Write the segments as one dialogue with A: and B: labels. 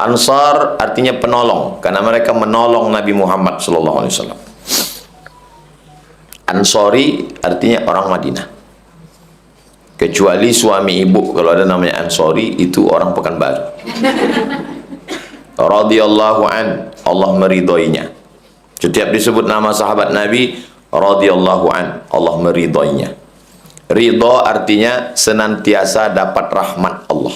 A: Ansar artinya penolong, karena mereka menolong Nabi Muhammad SAW. Ansori artinya orang Madinah. Kecuali suami ibu, kalau ada namanya Ansori, itu orang Pekanbaru. Radhiyallahu an, Allah meridhoinya. Setiap disebut nama sahabat Nabi, radhiyallahu an, Allah meridhoinya. Ridho artinya senantiasa dapat rahmat Allah.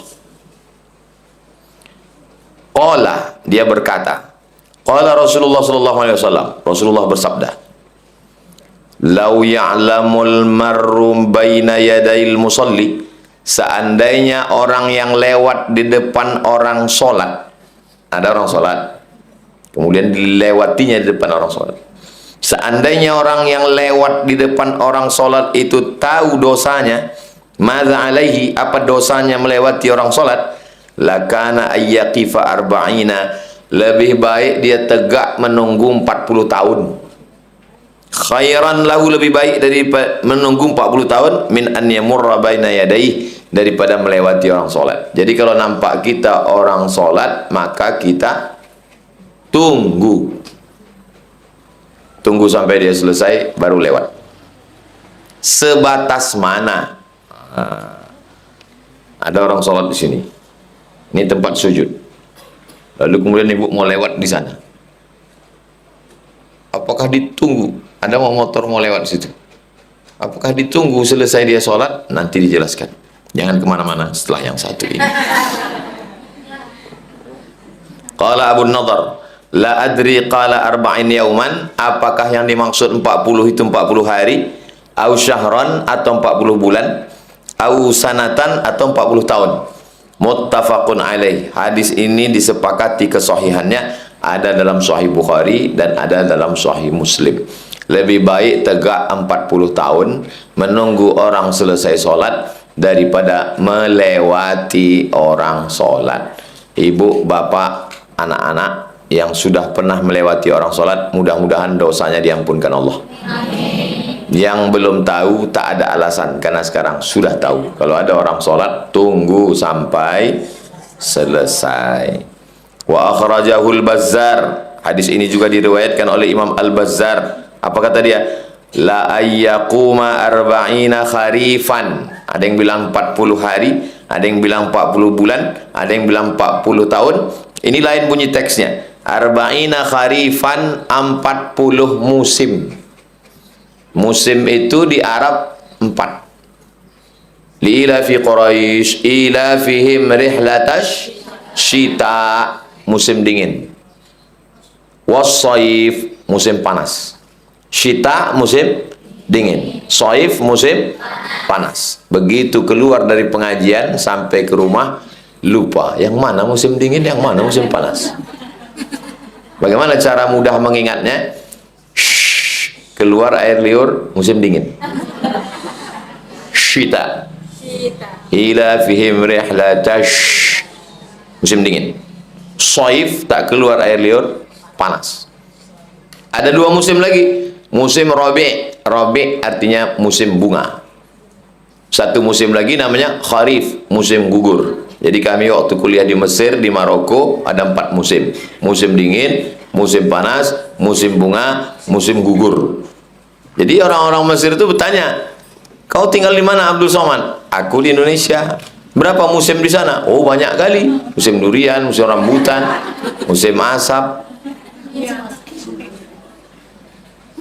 A: Qala, dia berkata, qala Rasulullah sallallahu alaihi wasallam, Rasulullah bersabda, "Lau ya'lamul marrum baina yadayil musalli", seandainya orang yang lewat di depan orang sholat, ada orang sholat, kemudian dilewatinya di depan orang sholat. Seandainya orang yang lewat di depan orang sholat itu tahu dosanya, madza alaihi, apa dosanya melewati orang sholat, lakana ayyaqifa arba'ina, lebih baik dia tegak menunggu 40 tahun. Khairan lahu, lebih baik dari menunggu 40 tahun, min an yamurra baina yadayhi, daripada melewati orang sholat. Jadi kalau nampak kita orang sholat, maka kita tunggu sampai dia selesai baru lewat. Sebatas mana? Ada orang sholat di sini, ini tempat sujud, lalu kemudian ibu mau lewat di sana, apakah ditunggu? Ada mau motor mau lewat di situ, apakah ditunggu selesai dia sholat? Nanti dijelaskan, jangan kemana-mana setelah yang satu ini. Qala Abu Nadhr, la adri qala arba'in yauman, apakah yang dimaksud 40 itu 40 hari, au syahran atau 40 bulan, au sanatan atau 40 tahun. Muttafaqun alaih, hadis ini disepakati kesahihannya, ada dalam Sahih Bukhari dan ada dalam Sahih Muslim. Lebih baik tegak 40 tahun menunggu orang selesai sholat daripada melewati orang sholat. Ibu, bapak, anak-anak yang sudah pernah melewati orang sholat, mudah-mudahan dosanya diampunkan Allah. Amin. Yang belum tahu, tak ada alasan, karena sekarang sudah tahu. Kalau ada orang sholat, tunggu sampai selesai. Wa akhrajahul Bazzar, hadis ini juga diriwayatkan oleh Imam Al-Bazzar. Apa kata dia? La ayyaquma arba'ina kharifan, ada yang bilang 40 hari, ada yang bilang 40 bulan, ada yang bilang 40 tahun. Ini lain bunyi teksnya. Arba'ina kharifan, 40 musim. Musim itu di Arab 4. Li ilafi Quraisy ilafihim rihlatash syita, musim dingin. Was-saif, musim panas. Syita, musim dingin. Saif, musim panas. Begitu keluar dari pengajian sampai ke rumah, lupa yang mana musim dingin, yang mana musim panas. Bagaimana cara mudah mengingatnya? Keluar air liur musim dingin. Syita. Ila fihim rihlatash, musim dingin. Saif, tak keluar air liur, panas. Ada 2 musim lagi. Musim Rabi'. Rabi' artinya musim bunga. Satu musim lagi namanya Kharif, musim gugur. Jadi kami waktu kuliah di Mesir, di Maroko, ada 4 musim. Musim dingin, musim panas, musim bunga, musim gugur. Jadi orang-orang Mesir itu bertanya, kau tinggal di mana Abdul Somad? Aku di Indonesia. Berapa musim di sana? Oh, banyak kali. Musim durian, musim rambutan, musim asap.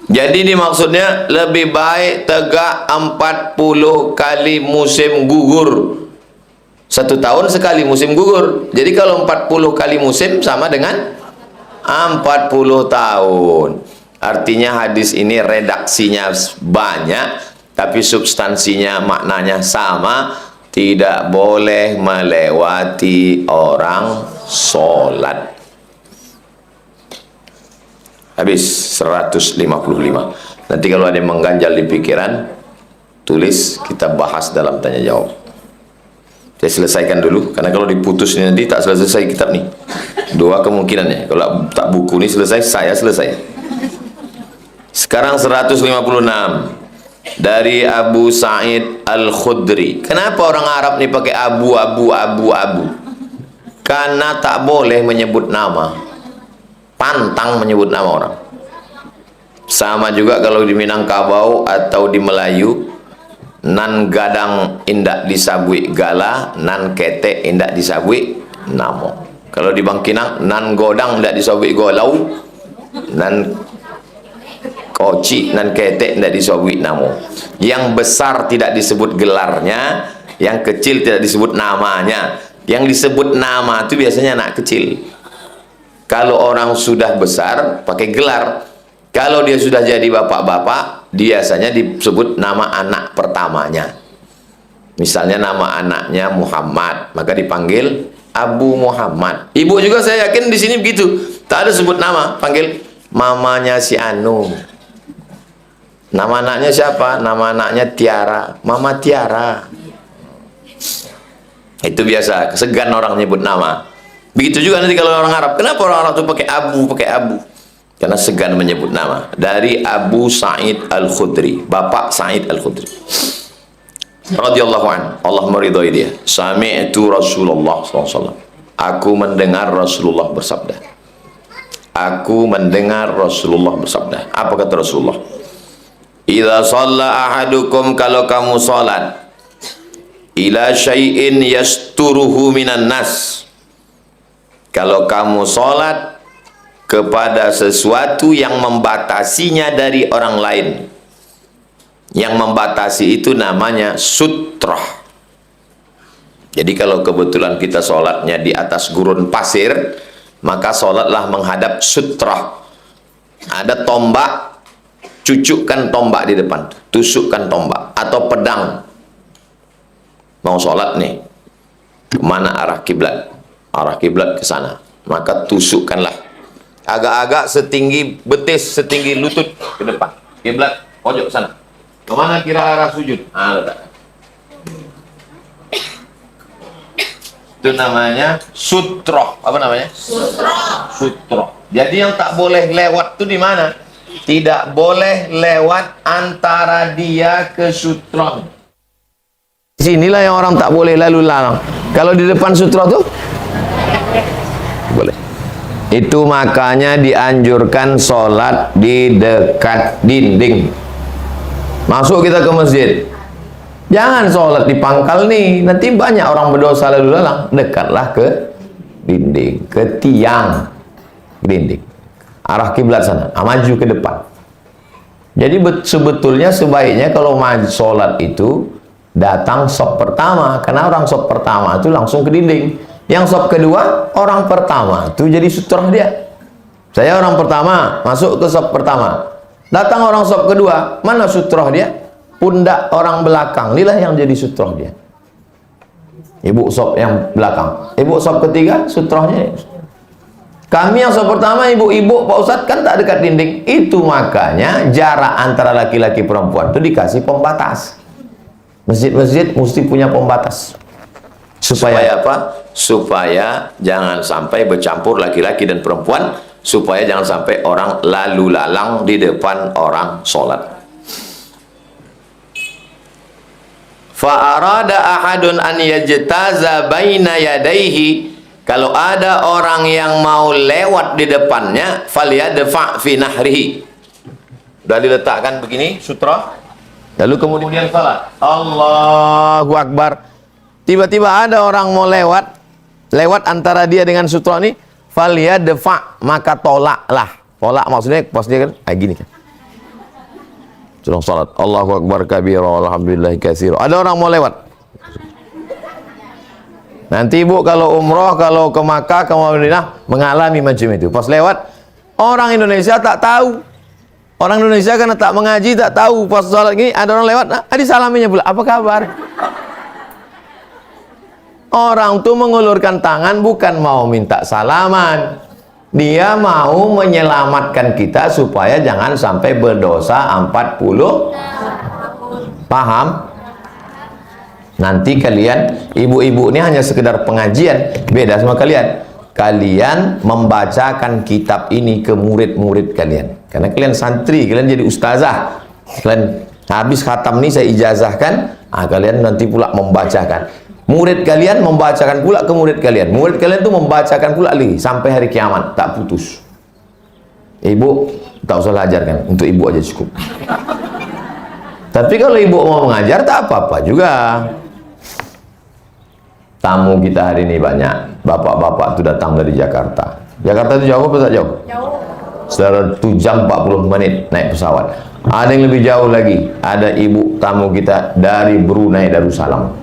A: Jadi ini maksudnya lebih baik tegak 40 kali musim gugur. 1 tahun sekali musim gugur. Jadi kalau 40 kali musim sama dengan 40 tahun. Artinya hadis ini redaksinya banyak, tapi substansinya, maknanya sama. Tidak boleh melewati orang sholat. Habis 155. Nanti kalau ada yang mengganjal di pikiran, tulis, kita bahas dalam tanya jawab. Saya selesaikan dulu, karena kalau diputus ini nanti tak selesai kitab nih. 2 kemungkinannya. Kalau tak buku ini selesai, saya selesai. Sekarang 156 dari Abu Sa'id Al-Khudri. Kenapa orang Arab nih pakai abu? karena tak boleh menyebut nama, pantang menyebut nama orang. Sama juga kalau di Minangkabau atau di Melayu, nan gadang indak disabui gala, nan ketek indak disabui namo. Kalau di Bangkinang, nan godang indak disabui golau, nan koci, nan ketek indak disabui namo. Yang besar tidak disebut gelarnya, yang kecil tidak disebut namanya. Yang disebut nama itu biasanya anak kecil. Kalau orang sudah besar pakai gelar. Kalau dia sudah jadi bapak-bapak, biasanya disebut nama anak pertamanya. Misalnya nama anaknya Muhammad, maka dipanggil Abu Muhammad. Ibu juga saya yakin di sini begitu. Tak ada sebut nama, panggil mamanya si Anu. Nama anaknya siapa? Nama anaknya Tiara, Mama Tiara. Itu biasa, segan orang nyebut nama. Begitu juga nanti kalau orang Arab. Kenapa orang Arab itu pakai abu? Karena segan menyebut nama. Dari Abu Sa'id Al-Khudri, Bapak Sa'id Al-Khudri radhiyallahu anhu, Allah meridhai dia. Sami'tu Rasulullah SAW. Aku mendengar Rasulullah bersabda. Aku mendengar Rasulullah bersabda. Apa kata Rasulullah? Idza shalla ahadukum, kalau kamu salat, ila syai'in yasturuhu minan nas, kalau kamu sholat kepada sesuatu yang membatasinya dari orang lain. Yang membatasi itu namanya sutrah. Jadi kalau kebetulan kita sholatnya di atas gurun pasir, maka sholatlah menghadap sutrah. Ada tombak, cucukkan tombak di depan, tusukkan tombak atau pedang. Mau sholat nih, kemana arah kiblat? Arah kiblat ke sana, maka tusukkanlah agak-agak setinggi betis, setinggi lutut ke depan. Kiblat pojok sana. Kemana kira arah sujud? Letak. Itu namanya sutroh. Apa namanya? Sutroh. Jadi yang tak boleh lewat itu di mana? Tidak boleh lewat antara dia ke sutroh. Sinilah yang orang tak boleh lalu lalang. Kalau di depan sutra tuh boleh. Itu makanya dianjurkan sholat di dekat dinding. Masuk kita ke masjid, jangan sholat di pangkal nih, nanti banyak orang berdosa lalu lalang. Dekatlah ke dinding, ke tiang dinding, arah kiblat sana, maju ke depan. Jadi sebetulnya sebaiknya kalau maju sholat itu datang sop pertama, karena orang sop pertama itu langsung ke dinding. Yang sop kedua, orang pertama itu jadi sutrah dia. Saya orang pertama, masuk ke sop pertama. Datang orang sop kedua, mana sutrah dia? Pundak orang belakang, inilah yang jadi sutrah dia. Ibu sop yang belakang, ibu sop ketiga, sutrahnya. Kami yang sop pertama, ibu-ibu, Pak Ustadz kan tak dekat dinding. Itu makanya jarak antara laki-laki perempuan itu dikasih pembatas. Masjid-masjid mesti punya pembatas. Supaya apa? Supaya jangan sampai bercampur laki-laki dan perempuan, supaya jangan sampai orang lalu lalang di depan orang sholat. Fa'arada ahadun an yajtaza baina yadaihi, kalau ada orang yang mau lewat di depannya, falyadfa fi nahrihi. Sudah diletakkan begini sutra, lalu kemudian salat. Allahu Akbar. Tiba-tiba ada orang mau lewat antara dia dengan sutra ini, falyadfa, maka tolaklah. Tolak maksudnya pas dia kan kayak gini kan. Sudah salat. Allahu Akbar kabira walhamdulillahi katsira. Ada orang mau lewat. Nanti ibu kalau umroh, kalau ke Makkah, ke Madinah mengalami macam itu. Pas lewat, orang Indonesia tak tahu. Orang Indonesia karena tak mengaji, tak tahu. Pas salat gini ada orang lewat, disalaminya pula. Apa kabar? Orang tuh mengulurkan tangan bukan mau minta salaman. Dia mau menyelamatkan kita supaya jangan sampai berdosa 40. Paham? Nanti kalian, ibu-ibu ini hanya sekedar pengajian, beda sama kalian. Kalian membacakan kitab ini ke murid-murid kalian. Karena kalian santri, kalian jadi ustazah. Kalian habis khatam ini saya ijazahkan, kalian nanti pula membacakan. Murid kalian membacakan pula ke murid kalian. Murid kalian itu membacakan pula lagi sampai hari kiamat, tak putus. Ibu tak usah ajarkan, untuk ibu aja cukup. Tapi kalau ibu mau mengajar tak apa-apa juga. Tamu kita hari ini banyak. Bapak-bapak itu datang dari Jakarta. Jakarta itu jauh apa tak jauh? Jauh. Sekitar 7 jam 40 menit naik pesawat. Ada yang lebih jauh lagi. Ada ibu tamu kita dari Brunei Darussalam.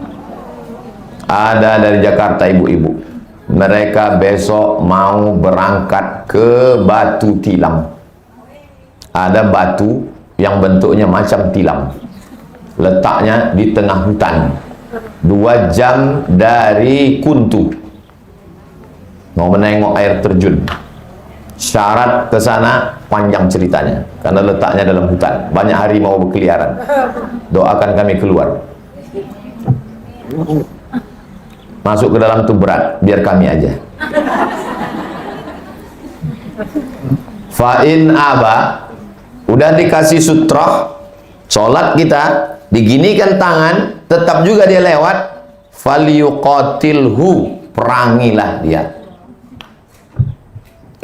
A: Ada dari Jakarta ibu-ibu. Mereka besok mau berangkat ke Batu Tilam. Ada batu yang bentuknya macam tilam. Letaknya di tengah hutan. 2 jam dari Kuntu. Mau menengok air terjun. Syarat ke sana panjang ceritanya karena letaknya dalam hutan. Banyak harimau berkeliaran. Doakan kami keluar. Masuk ke dalam itu berat, biar kami aja. Fa'in aba, udah dikasih sutroh, sholat kita, diginikan tangan, tetap juga dia lewat, falyuqatilhu, perangilah dia.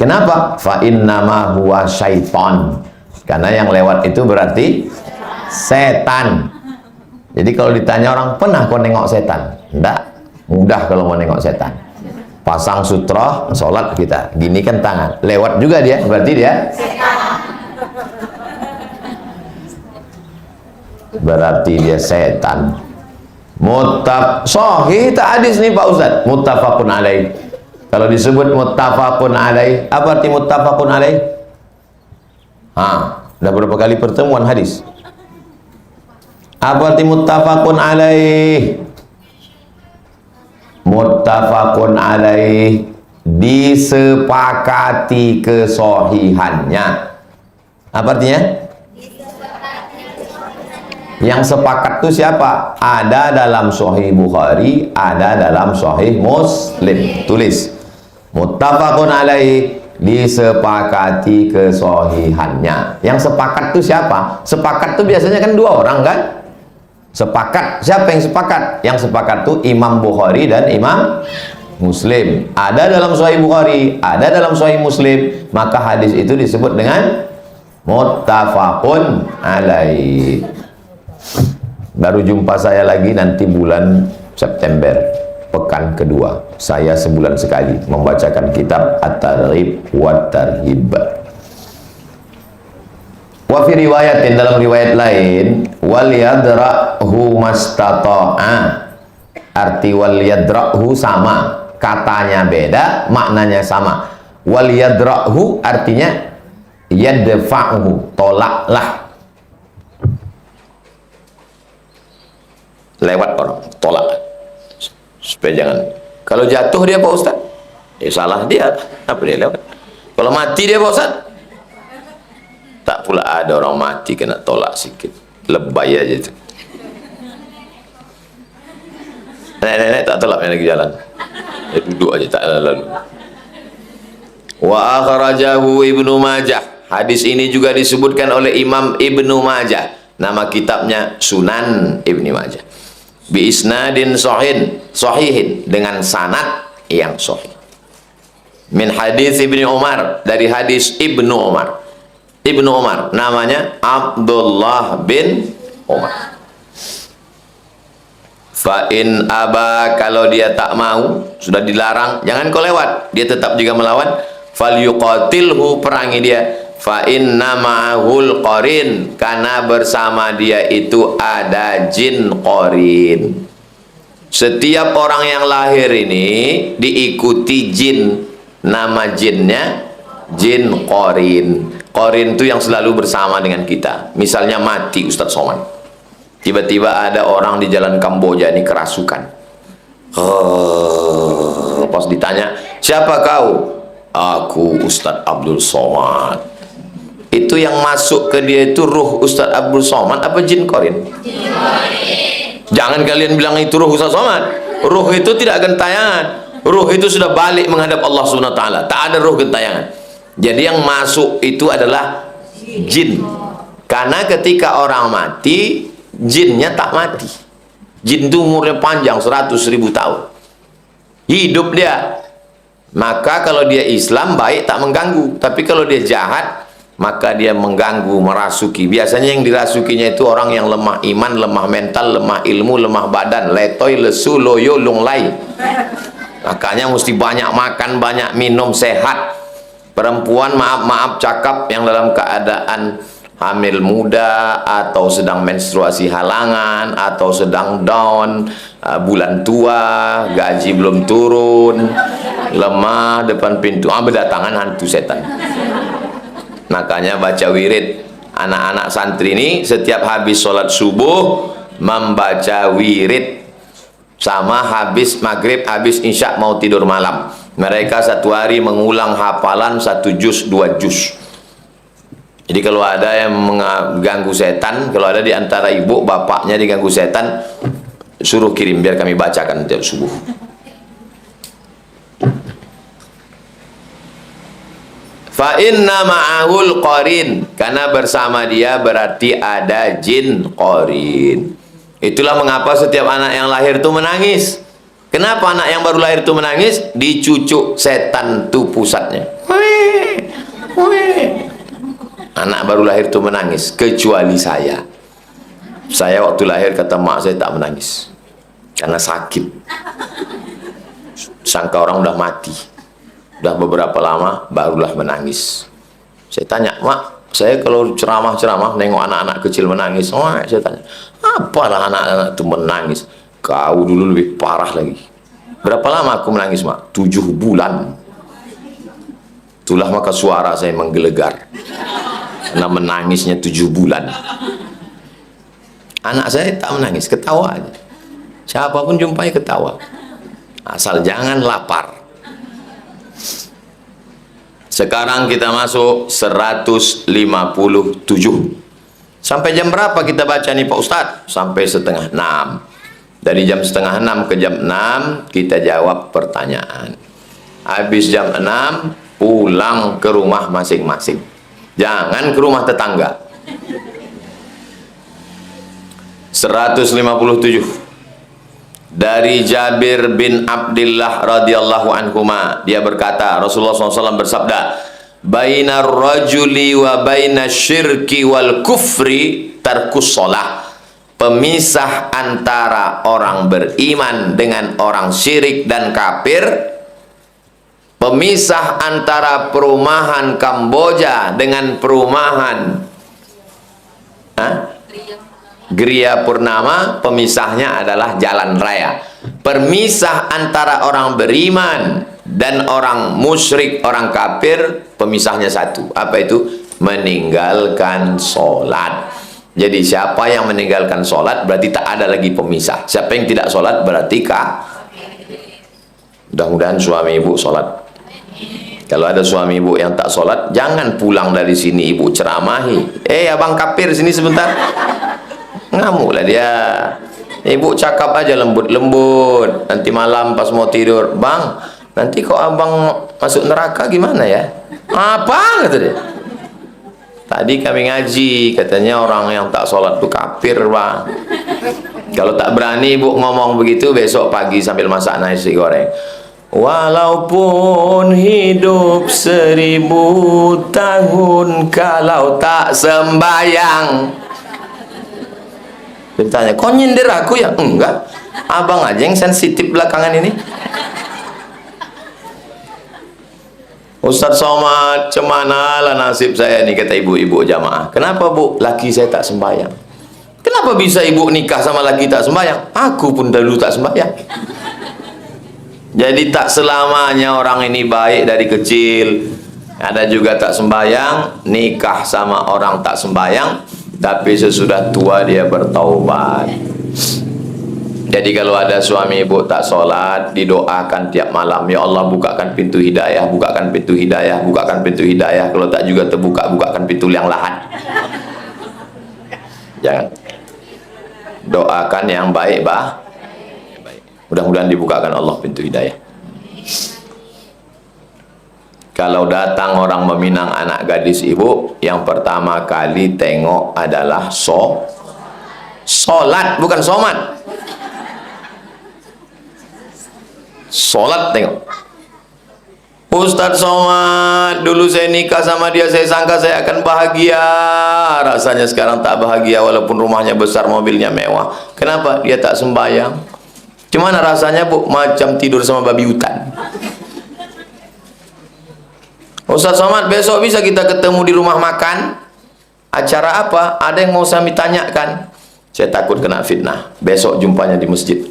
A: Kenapa? Fa'innama huwa syaiton. Karena yang lewat itu berarti setan. Jadi kalau ditanya orang, pernah kau nengok setan? Enggak. Mudah kalau mau nengok setan. Pasang sutroh, sholat kita, ginikan tangan, lewat juga dia, berarti dia setan. Berarti dia setan. Sahih tak hadis nih Pak Ustaz, muttafaqun alaih. Kalau disebut muttafaqun alaih, apa arti muttafaqun alaih? Udah berapa kali pertemuan hadis? Apa arti muttafaqun alaih? Muttafaqun alaih, disepakati kesohihannya. Apa artinya? Yang sepakat itu siapa? Ada dalam Sahih Bukhari, ada dalam Sahih Muslim. Tulis muttafaqun alaih, disepakati kesohihannya. Yang sepakat itu siapa? Sepakat itu biasanya kan 2 orang kan? Sepakat, siapa yang sepakat? Yang sepakat itu Imam Bukhari dan Imam Muslim. Ada dalam Sahih Bukhari, ada dalam Sahih Muslim, maka hadis itu disebut dengan muttafaqun alaih. Baru jumpa saya lagi nanti bulan September, pekan kedua. Saya sebulan sekali membacakan kitab At-Targhib wa Tarhib. Wa fi riwayatin, dalam riwayat lain, wal yadra'hu mastata'a. Arti wal yadra'hu sama, katanya beda, maknanya sama. Wal yadra'hu artinya yadfa'hu, tolaklah. Lewat orang, tolak. Supaya jangan. Kalau jatuh dia Pak Ustaz, salah dia. Apa dia lewat? Kalau mati dia Pak Ustaz, tak pula ada orang mati kena tolak sikit, lebay aja itu. Nenek-nenek tak tolak lagi jalan, dia duduk aja tak lalu. Wa akhrajahu Ibnu Majah. Hadis ini juga disebutkan oleh Imam Ibnu Majah. Nama kitabnya Sunan Ibnu Majah. Bi isnadin sahihin, dengan sanad yang sahih. Min hadis Ibnu Umar, dari hadis Ibnu Umar. Ibnu Umar namanya Abdullah bin Umar. Fa in aba, kalau dia tak mau, sudah dilarang, jangan kau lewat, dia tetap juga melawan, falyuqatilhu, perangi dia. Fa inna ma'ahul qarin, karena bersama dia itu ada jin qarin. Setiap orang yang lahir ini diikuti jin, nama jinnya jin qarin. Qarin itu yang selalu bersama dengan kita. Misalnya mati Ustadz Somad, tiba-tiba ada orang di jalan Kamboja ini kerasukan. Pas ditanya, siapa kau? Aku Ustadz Abdul Somad. Itu yang masuk ke dia itu ruh Ustadz Abdul Somad apa jin qarin? Jangan kalian bilang itu ruh Ustadz Somad. Ruh itu tidak gentayangan. Ruh itu sudah balik menghadap Allah Subhanahu wa taala. Tak ada ruh gentayangan. Jadi yang masuk itu adalah jin. Karena ketika orang mati, jinnya tak mati. Jin itu umurnya panjang 100.000 tahun. Hidup dia. Maka kalau dia Islam baik tak mengganggu, tapi kalau dia jahat maka dia mengganggu, merasuki. Biasanya yang dirasukinya itu orang yang lemah iman, lemah mental, lemah ilmu, lemah badan, letoy, lesu, loyo, lunglai. Makanya mesti banyak makan, banyak minum, sehat. Perempuan maaf-maaf cakap yang dalam keadaan hamil muda atau sedang menstruasi halangan atau sedang down, bulan tua, gaji belum turun, lemah depan pintu, berdatangan hantu setan. Makanya baca wirid. Anak-anak santri ini setiap habis sholat subuh membaca wirid, sama habis maghrib, habis isya mau tidur malam. Mereka satu hari mengulang hafalan 1 juz 2 juz. Jadi kalau ada yang mengganggu setan, kalau ada di antara ibu bapaknya diganggu setan, suruh kirim biar kami bacakan tiap subuh. Fa inna ma'ahul qarin, karena bersama dia berarti ada jin qarin. Itulah mengapa setiap anak yang lahir itu menangis. Kenapa anak yang baru lahir itu menangis? Dicucuk setan tuh pusatnya. Anak baru lahir itu menangis, kecuali saya. Saya waktu lahir kata mak saya tak menangis karena sakit. Sangka orang udah mati. Udah beberapa lama barulah menangis. Saya tanya, mak, saya kalau ceramah-ceramah nengok anak-anak kecil menangis, saya tanya, apalah anak-anak itu menangis? Kau dulu lebih parah lagi. Berapa lama aku menangis, mak? 7 bulan. Itulah maka suara saya menggelegar karena menangisnya 7 bulan. Anak saya tak menangis, ketawa aja. Siapapun jumpai ketawa, asal jangan lapar. Sekarang kita masuk 157. Sampai jam berapa kita baca nih Pak Ustadz? Sampai 5:30. Dari jam 5:30 ke jam 6 kita jawab pertanyaan. Habis jam 6 pulang ke rumah masing-masing. Jangan ke rumah tetangga. 157. Dari Jabir bin Abdullah radhiyallahu anhuma, dia berkata, Rasulullah SAW bersabda, bainar rajuli wa bainas syirki wal kufri tarkus shalah. Pemisah antara orang beriman dengan orang syirik dan kafir, pemisah antara perumahan Kamboja dengan perumahan Gria Purnama, pemisahnya adalah jalan raya. Permisah antara orang beriman dan orang musyrik, orang kafir, pemisahnya satu. Apa itu? Meninggalkan sholat. Jadi siapa yang meninggalkan sholat berarti tak ada lagi pemisah. Siapa yang tidak sholat berarti mudah-mudahan suami ibu sholat. Kalau ada suami ibu yang tak sholat, jangan pulang dari sini ibu ceramahi. Abang kafir sini sebentar. Ngamuklah dia. Ibu cakap aja lembut-lembut. Nanti malam pas mau tidur, bang, nanti kok abang masuk neraka gimana ya? Apa? Kata dia. Tadi kami ngaji, katanya orang yang tak sholat itu kafir, bang. Kalau tak berani ibu ngomong begitu, besok pagi sambil masak nasi goreng. Walaupun hidup 1000 tahun, kalau tak sembayang. Ditanya, kau nyindir aku ya? Enggak, abang aja yang sensitif belakangan ini. Ustadz Somad, cemana lah nasib saya nih, kata ibu-ibu jamaah. Kenapa bu? Laki saya tak sembahyang. Kenapa bisa ibu nikah sama laki tak sembahyang? Aku pun dulu tak sembahyang. Jadi tak selamanya orang ini baik dari kecil. Ada juga tak sembahyang, nikah sama orang tak sembahyang, tapi sesudah tua dia bertaubat. Jadi kalau ada suami ibu tak sholat, didoakan tiap malam, ya Allah bukakan pintu hidayah, bukakan pintu hidayah, bukakan pintu hidayah. Kalau tak juga terbuka, bukakan pintu yang lahat. Jangan. Doakan yang baik, bah. Mudah-mudahan dibukakan Allah pintu hidayah. Kalau datang orang meminang anak gadis ibu, yang pertama kali tengok adalah sholat, bukan somat. Sholat tengok. Ustadz Somad, dulu saya nikah sama dia, saya sangka saya akan bahagia. Rasanya sekarang tak bahagia walaupun rumahnya besar, mobilnya mewah. Kenapa? Dia tak sembahyang. Gimana rasanya, Bu? Macam tidur sama babi hutan. Ustadz Somad, besok bisa kita ketemu di rumah makan? Acara apa? Ada yang mau saya tanyakan. Saya takut kena fitnah. Besok jumpanya di masjid.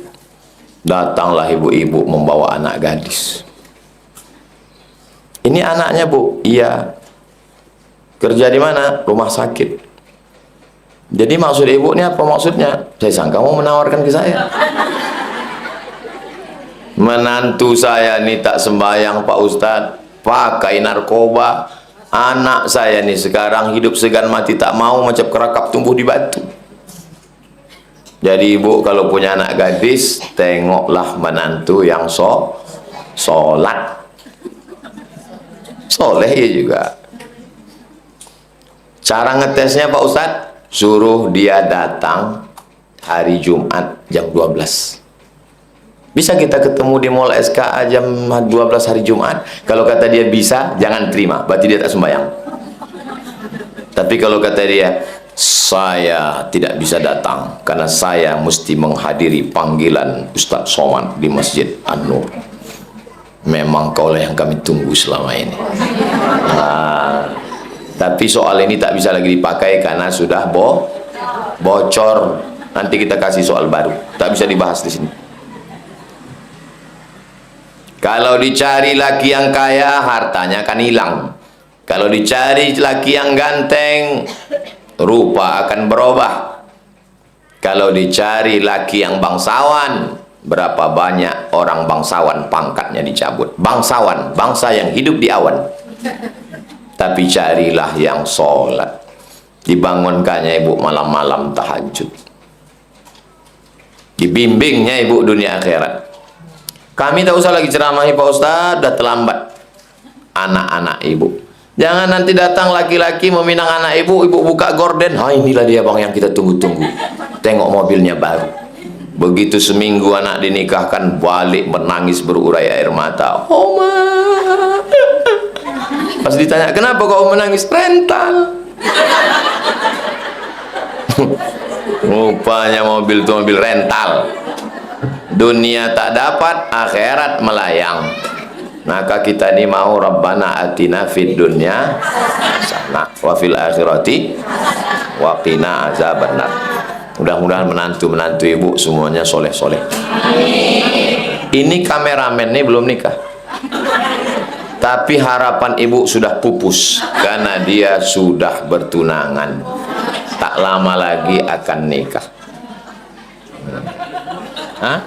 A: Datanglah ibu-ibu membawa anak gadis. Ini anaknya, Bu? Iya. Kerja di mana? Rumah sakit. Jadi maksud ibu ini apa maksudnya? Saya sangka mau menawarkan ke saya. Menantu saya ini tak sembahyang, Pak Ustadz, pakai narkoba. Anak saya ini sekarang hidup segan mati tak mau, macam kerakap tumbuh di batu. Jadi ibu kalau punya anak gadis, tengoklah menantu yang sholat. Soleh ya juga. Cara ngetesnya Pak Ustadz, suruh dia datang hari Jumat jam 12. Bisa kita ketemu di Mall SKA jam 12 hari Jumat? Kalau kata dia bisa, jangan terima, berarti dia tak sembahyang. Tapi kalau kata dia, saya tidak bisa datang karena saya mesti menghadiri panggilan Ustadz Somad di Masjid An-Nur, memang kaulah yang kami tunggu selama ini. Nah, tapi soal ini tak bisa lagi dipakai karena sudah bocor. Nanti kita kasih soal baru, tak bisa dibahas di sini. Kalau dicari laki yang kaya, hartanya akan hilang. Kalau dicari laki yang ganteng, rupa akan berubah. Kalau dicari laki yang bangsawan, berapa banyak orang bangsawan pangkatnya dicabut. Bangsawan, bangsa yang hidup di awan. Tapi carilah yang sholat, dibangunkannya ibu malam-malam tahajud, dibimbingnya ibu dunia akhirat. Kami tak usah lagi ceramahi Pak Ustadz, dah terlambat. Anak-anak ibu, jangan nanti datang laki-laki meminang anak ibu, ibu buka gorden, ha inilah dia bang yang kita tunggu-tunggu. Tengok mobilnya baru. Begitu seminggu anak dinikahkan, balik menangis berurai air mata. Oma. Pas ditanya, kenapa kau menangis? Rental. Rupanya mobil itu mobil rental. Dunia tak dapat, akhirat melayang. Maka kita ini mau Rabbana atina fid dunya hasanah wa fil akhirati wa qina azabannar. Mudah-mudahan menantu-menantu ibu semuanya soleh-soleh. Ini kameramen ini belum nikah, tapi harapan ibu sudah pupus karena dia sudah bertunangan, tak lama lagi akan nikah. Hah?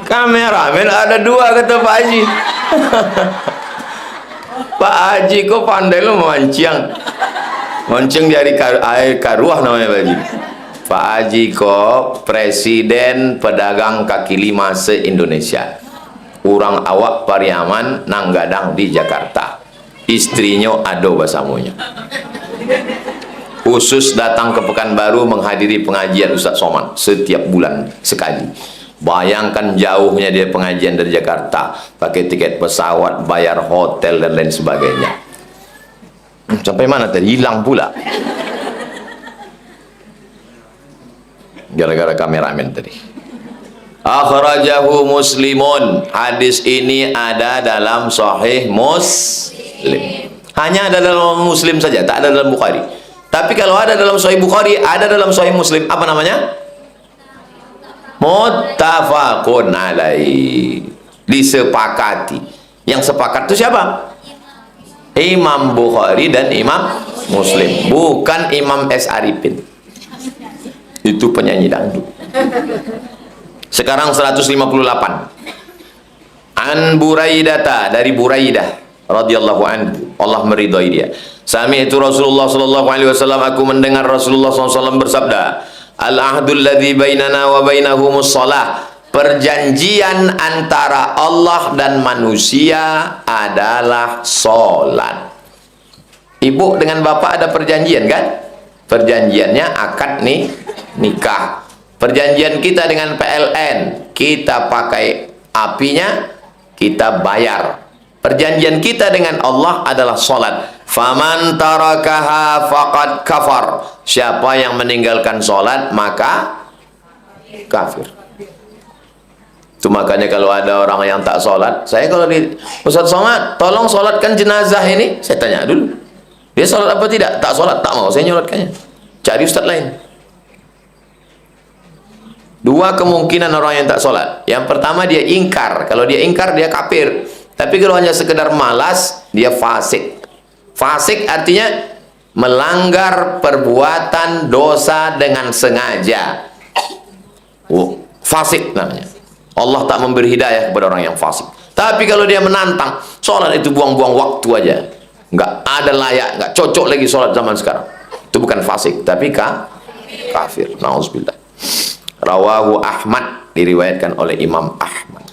A: Kameramen ada dua, kata Pak Haji. Pak Haji kok pandai lo mancing. Mancing dari air karuah namanya Pak Haji. Pak Haji kok presiden pedagang kaki lima se-Indonesia. Urang awak Pariaman Nanggadang di Jakarta. Istrinya ado basamunya. Khusus datang ke Pekanbaru menghadiri pengajian Ustadz Somad setiap bulan sekali. Bayangkan jauhnya dia pengajian dari Jakarta, pakai tiket pesawat, bayar hotel dan lain sebagainya. Sampai mana tadi? Hilang pula. Gara-gara kameramen tadi. Akhrajahu Muslimun. Hadis ini ada dalam Sahih Muslim. Hanya ada dalam Muslim saja, tak ada dalam Bukhari. Tapi kalau ada dalam Sahih Bukhari, ada dalam Sahih Muslim. Apa namanya? Muttafaqun alaih. Disepakati. Yang sepakat itu siapa? Imam Bukhari dan Imam Muslim. Bukan Imam S. Arifin. Itu penyanyi dangdut. Sekarang 158. An Buraidata, dari Buraidah radhiyallahu anhu, Allah meridhai dia. Sami'tu Rasulullah sallallahu alaihi wasallam, aku mendengar Rasulullah sallallahu alaihi wasallam bersabda, al-ahdul ladzi bainana wa bainahumus shalah, perjanjian antara Allah dan manusia adalah salat. Ibu dengan bapak ada perjanjian kan? Perjanjiannya akad nih nikah. Perjanjian kita dengan PLN, kita pakai apinya, kita bayar. Perjanjian kita dengan Allah adalah solat. Faman tarakaha faqad kafar. Siapa yang meninggalkan solat maka kafir. Itu makanya kalau ada orang yang tak solat, saya kalau di Ustaz Somad, tolong solatkan jenazah ini, saya tanya dulu, dia solat apa tidak? Tak solat, tak mau saya nyolatkannya, cari ustaz lain. Dua kemungkinan orang yang tak solat. Yang pertama dia ingkar. Kalau dia ingkar dia kafir. Tapi kalau hanya sekedar malas, dia fasik. Fasik artinya melanggar perbuatan dosa dengan sengaja. Fasik namanya. Allah tak memberi hidayah kepada orang yang fasik. Tapi kalau dia menantang, solat itu buang-buang waktu aja, nggak ada layak, nggak cocok lagi solat zaman sekarang, itu bukan fasik, tapi kafir. Nauzubillah. Rawahu Ahmad, diriwayatkan oleh Imam Ahmad.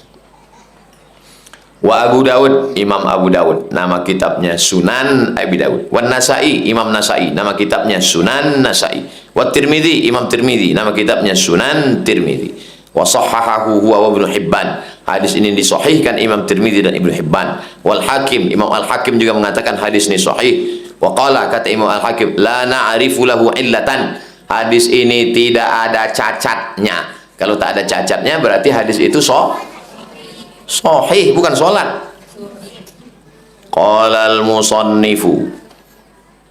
A: Wa Abu Dawud, Imam Abu Dawud, nama kitabnya Sunan Abi Dawud. Wa Nasai, Imam Nasai, nama kitabnya Sunan Nasai. Wa Tirmidzi, Imam Tirmidzi, nama kitabnya Sunan Tirmidzi. Wa sahahahu huwa wa Ibnu Hibban. Hadis ini disahihkan Imam Tirmidzi dan Ibnu Hibban. Wal Hakim, Imam Al-Hakim juga mengatakan hadis ini sahih. Wa qala, kata Imam Al-Hakim, la na'rifu lahu illatan. Hadis ini tidak ada cacatnya. Kalau tak ada cacatnya berarti hadis itu sahih, bukan sholat. Qala al-musannifu,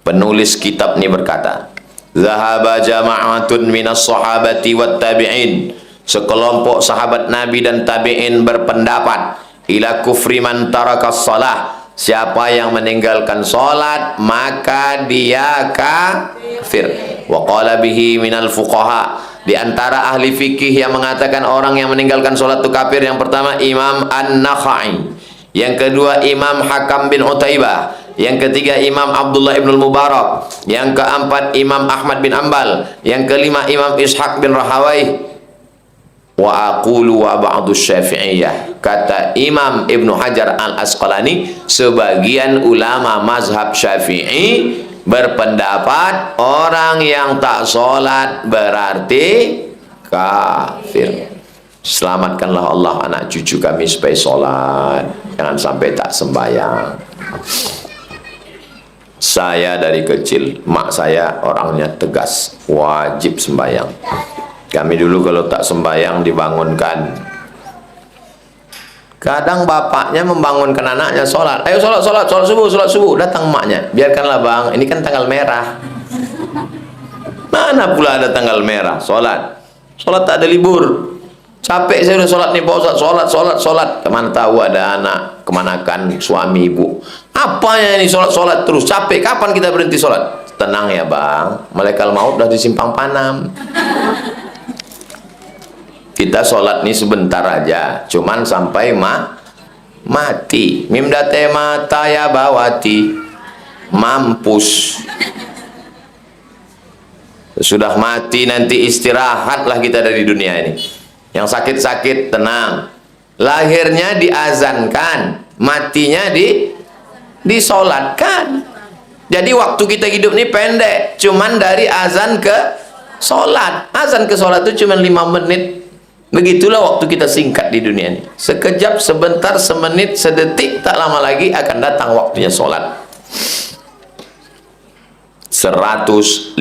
A: penulis kitab ini berkata, zahaba jama'atun minas sahabati wat tabi'in. Sekelompok sahabat Nabi dan tabi'in berpendapat, ila kufri man tarakas salah. Siapa yang meninggalkan salat maka dia kafir. Wa qala bihi minal fuqaha. Di antara ahli fikih yang mengatakan orang yang meninggalkan salat itu kafir, yang pertama Imam An-Nakhai, yang kedua Imam Hakam bin Utaibah, yang ketiga Imam Abdullah ibn Mubarak, yang keempat Imam Ahmad bin Ambal, yang kelima Imam Ishaq bin Rahawai. Wa aqulu wa ba'du syafi'iyah, kata Imam Ibnu Hajar al-Asqalani, sebagian ulama mazhab Syafi'i berpendapat orang yang tak sholat berarti kafir. Selamatkanlah Allah anak cucu kami supaya sholat, jangan sampai tak sembahyang. Saya dari kecil, mak saya orangnya tegas, wajib sembahyang. Kami dulu kalau tak sembahyang dibangunkan. Kadang bapaknya membangunkan anaknya sholat. Ayo sholat subuh. Datang emaknya, biarkanlah bang, ini kan tanggal merah. Mana pula ada tanggal merah? Sholat tak ada libur. Capek saya udah sholat nih Pak Ustaz, sholat. Kemana tahu ada anak, kemanakan suami ibu. Apanya ini sholat terus, capek, kapan kita berhenti sholat? Tenang ya bang, malaikat maut udah di simpang panam. Kita sholat nih sebentar aja, cuman sampai mati. Mimdate mata ya bawati, mampus. Sudah mati nanti istirahatlah kita dari dunia ini. Yang sakit-sakit tenang. Lahirnya diazankan, matinya disolatkan. Jadi waktu kita hidup ini pendek, cuman dari azan ke sholat. Azan ke sholat itu cuma 5 menit. Begitulah waktu kita singkat di dunia ini. Sekejap, sebentar, semenit, sedetik, tak lama lagi akan datang waktunya sholat. 159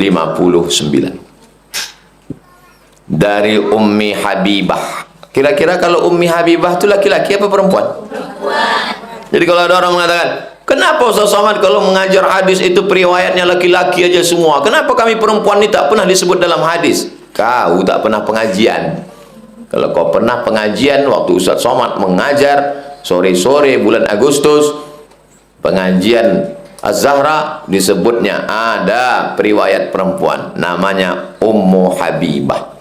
A: dari Ummi Habibah. Kira-kira kalau Ummi Habibah itu laki-laki apa perempuan? Perempuan. Jadi kalau ada orang mengatakan, kenapa Ustaz Somad kalau mengajar hadis itu periwayatnya laki-laki aja semua, kenapa kami perempuan ini tak pernah disebut dalam hadis? Kau tak pernah pengajian. Kalau kau pernah pengajian, waktu Ustaz Somad mengajar sore-sore bulan Agustus, pengajian Az-Zahra, disebutnya ada periwayat perempuan namanya Ummu Habibah.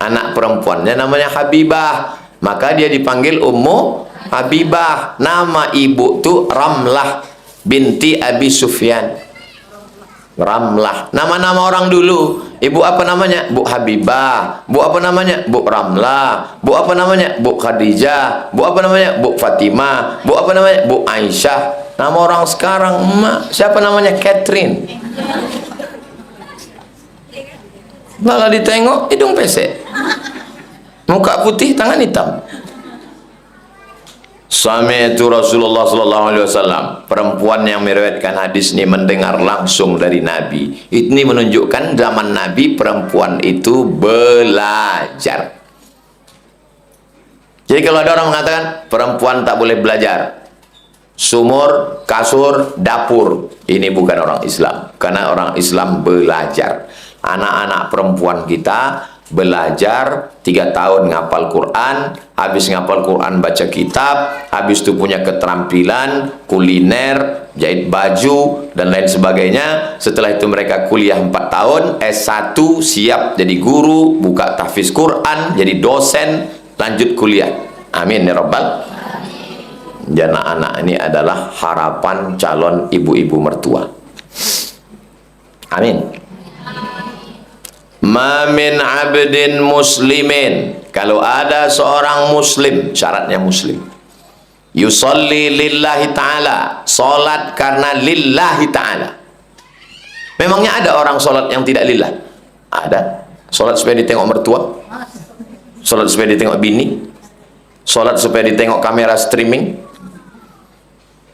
A: Anak perempuannya namanya Habibah, maka dia dipanggil Ummu Habibah. Nama ibu tu Ramlah binti Abi Sufyan. Ramlah, nama-nama orang dulu. Ibu apa namanya? Bu Habibah. Bu apa namanya? Bu Ramlah. Bu apa namanya? Bu Khadijah. Bu apa namanya? Bu Fatimah. Bu apa namanya? Bu Aisyah. Nama orang sekarang, emak, siapa namanya? Catherine. Malah ditengok hidung pesek, muka putih, tangan hitam. Sami'tu Rasulullah sallallahu alaihi wasallam. Perempuan yang meriwayatkan hadis ini mendengar langsung dari Nabi. Ini menunjukkan zaman Nabi perempuan itu belajar. Jadi kalau ada orang mengatakan perempuan tak boleh belajar, sumur, kasur, dapur, ini bukan orang Islam. Karena orang Islam belajar. Anak-anak perempuan kita belajar 3 tahun ngapal Quran, habis ngapal Quran baca kitab, habis itu punya keterampilan kuliner, jahit baju dan lain sebagainya. Setelah itu mereka kuliah 4 tahun, S1 siap jadi guru, buka tahfiz Quran, jadi dosen, lanjut kuliah. Amin ya rabbal. Anak-anak ini adalah harapan calon ibu-ibu mertua. Amin. Ma min abdin muslimin, kalau ada seorang muslim, syaratnya muslim, yusalli lillahi ta'ala, salat karena lillahi ta'ala. Memangnya ada orang salat yang tidak lillah? Ada. Salat supaya ditengok mertua, salat supaya ditengok bini, salat supaya ditengok kamera streaming.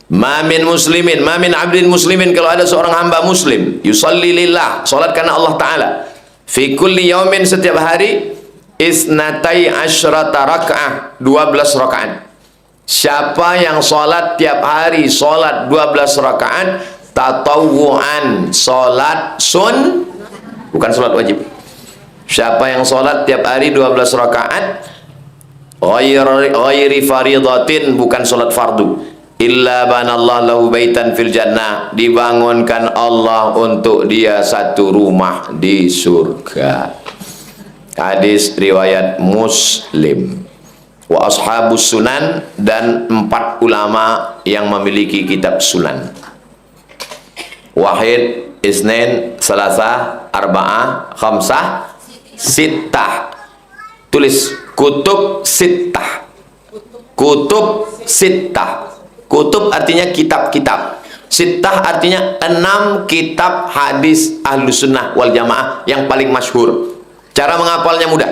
A: Ma min muslimin, ma min abdin muslimin, kalau ada seorang hamba muslim, yusalli lillah, salat karena Allah Ta'ala, fi kulli yaumin, setiap hari, isnatai asyrata raka'ah, 12 rakaat. Siapa yang salat tiap hari, salat 12 rakaat, tatawuan, salat bukan salat wajib. Siapa yang salat tiap hari 12 rakaat, ghairi faridatin, bukan salat fardu, illa banallahu lahu baitan fil jannah, dibangunkan Allah untuk dia satu rumah di surga. Hadis riwayat Muslim. Wa ashabus sunan, dan 4 ulama yang memiliki kitab sunan. Wahid, isnin, salasah, arba'ah, khamsah, sittah. Tulis kutub sittah. Kutub sittah. Kutub artinya kitab-kitab. Sittah artinya 6 kitab hadis Ahlus Sunnah wal Jamaah yang paling masyhur. Cara menghafalnya mudah.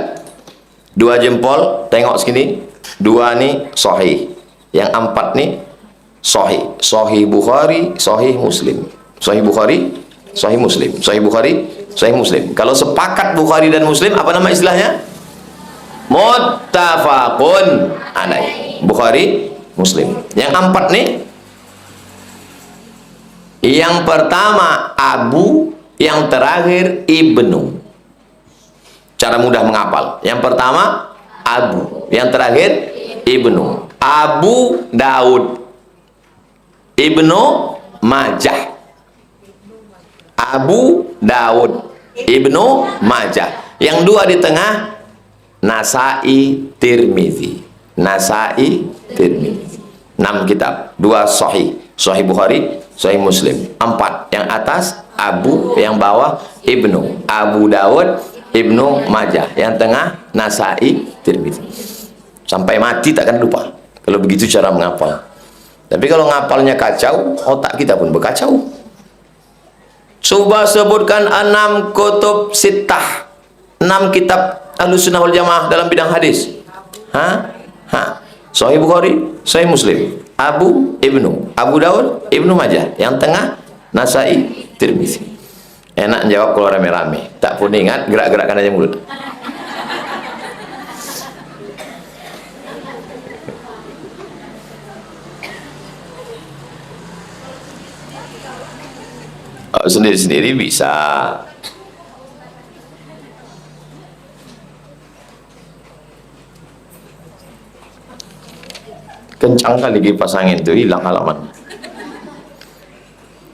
A: 2 jempol, tengok sini. 2 nih sahih. Yang 4 nih sahih. Sahih Bukhari, sahih Muslim. Sahih Bukhari, sahih Muslim. Sahih Bukhari, sahih Muslim. Kalau sepakat Bukhari dan Muslim, apa nama istilahnya? Muttafaqun alaih. Bukhari, Muslim. Yang 4 nih, yang pertama Abu, yang terakhir Ibnu. Cara mudah menghafal. Yang pertama Abu, yang terakhir Ibnu. Abu Daud, Ibnu Majah. Abu Daud, Ibnu Majah. Yang 2 di tengah Nasai, Tirmizi. Nasai, Tirmizi. 6 kitab, 2 sahih, sahih Bukhari, sahih Muslim. 4 yang atas Abu, yang bawah Ibnu. Abu Daud, Ibnu Majah, yang tengah Nasai, Tirmizi. Sampai mati takkan lupa kalau begitu cara menghafal. Tapi kalau ngapalnya kacau, otak kita pun berkacau. Coba sebutkan 6 kutub sittah, 6 kitab Ahlus Sunnah wal Jamaah dalam bidang hadis. Sahih Bukhari, Sahih Muslim, Abu, Ibnu, Abu Daud, Ibnu Majah, yang tengah Nasai, Tirmizi. Enak jawab kalau rame-rame, tak pun ingat, gerak-gerakkan aja mulut. Sendiri-sendiri bisa. Kencang kali kipas angin itu, hilang halaman.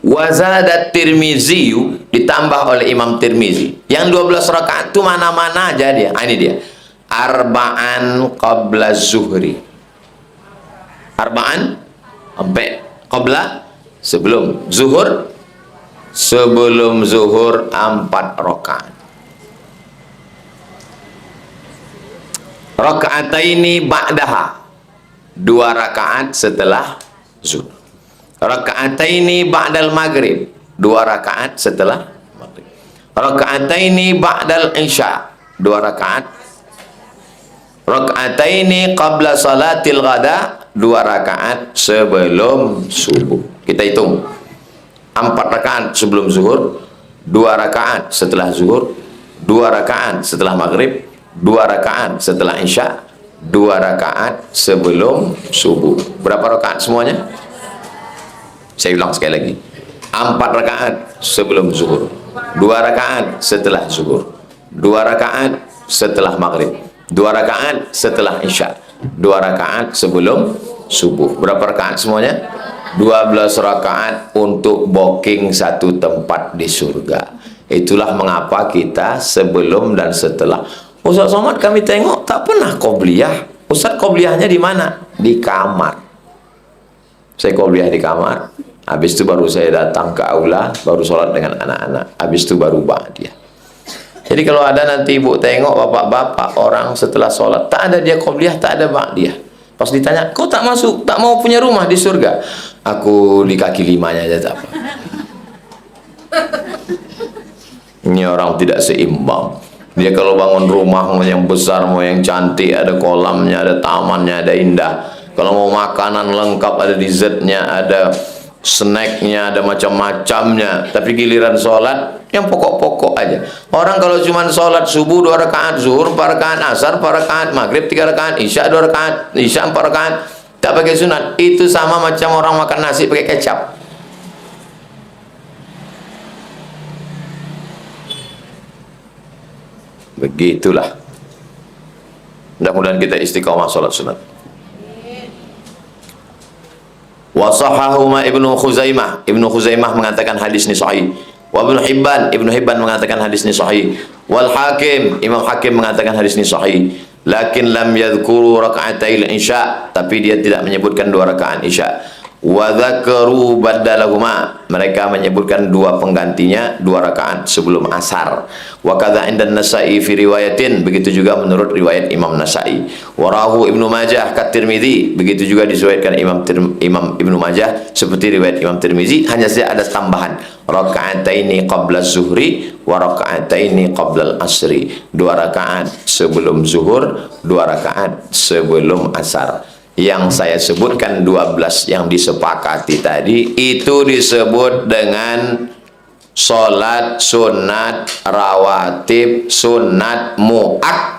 A: Wazadat Tirmizi, ditambah oleh Imam Tirmizi. Yang 12 rakaat itu mana-mana aja dia. Ini dia. Arba'an qabla zuhri. Arba'an sampai qabla, sebelum zuhur. Sebelum zuhur 4 rakaat. Rakaataini ba'daha, 2 rakaat setelah zuhur. Rakaataini ba'dal maghrib, 2 rakaat setelah maghrib. Rakaataini ba'dal isya, 2 rakaat. Rakaataini qabla salatil ghada, 2 rakaat sebelum subuh. Kita hitung. 4 rakaat sebelum zuhur, 2 rakaat setelah zuhur, 2 rakaat setelah maghrib, 2 rakaat setelah isya, 2 rakaat sebelum subuh. Berapa rakaat semuanya? Saya ulang sekali lagi. 4 rakaat sebelum zuhur, 2 rakaat setelah zuhur, 2 rakaat setelah maghrib, 2 rakaat setelah isya, 2 rakaat sebelum subuh. Berapa rakaat semuanya? 12 rakaat untuk booking satu tempat di surga. Itulah mengapa kita sebelum dan setelah. Ustaz Somad kami tengok tak pernah qobliyah. Ustaz qobliyahnya di mana? Di kamar. Saya qobliyah di kamar. Habis itu baru saya datang ke aula, baru sholat dengan anak-anak. Habis itu baru ba'diyah. Jadi kalau ada nanti ibu tengok bapak-bapak orang setelah sholat, tak ada dia qobliyah, tak ada ba'diyah. Pas ditanya, kau tak masuk, tak mau punya rumah di surga? Aku di kaki 5-nya aja tak apa. Ini orang tidak seimbang. Dia kalau bangun rumah mau yang besar, mau yang cantik, ada kolamnya, ada tamannya, ada indah. Kalau mau makanan lengkap, ada dessertnya, ada snacknya, ada macam-macamnya. Tapi giliran sholat yang pokok-pokok aja. Orang kalau cuma sholat subuh 2 rakaat, zuhur 4 rakaat, asar 4 rakaat, maghrib 3 rakaat, isya 2 rakaat, isya 4 rakaat, tak pakai sunat, itu sama macam orang makan nasi pakai kecap. Begitulah. Mudah-mudahan kita istiqomah sholat sunat. Wasahahuma Ibnu Khuzaimah. Ibnu Khuzaimah mengatakan hadis ini sahih. Wa Ibnu Hibban mengatakan hadis ini sahih. Wal Hakim, Imam Hakim mengatakan hadis ini sahih. Lakin lam yadhkuru raka'atil isya, tapi dia tidak menyebutkan 2 rakaat isya. Wa dzakaru badalahuma, mereka menyebutkan 2 penggantinya, 2 rakaat sebelum asar. Wa kadza indan Nasa'i fi riwayatin, begitu juga menurut riwayat Imam Nasa'i. Warahu Ibnu Majah kat Tirmizi, begitu juga diriwayatkan Imam Ibnu Majah seperti riwayat Imam Tirmizi, hanya saja ada tambahan raka'ataini qabla zuhri wa raka'ataini qabla al-asri. 2 rakaat sebelum zuhur, 2 rakaat sebelum asar. Yang saya sebutkan 12 yang disepakati tadi itu disebut dengan sholat sunat rawatib sunat muakkad.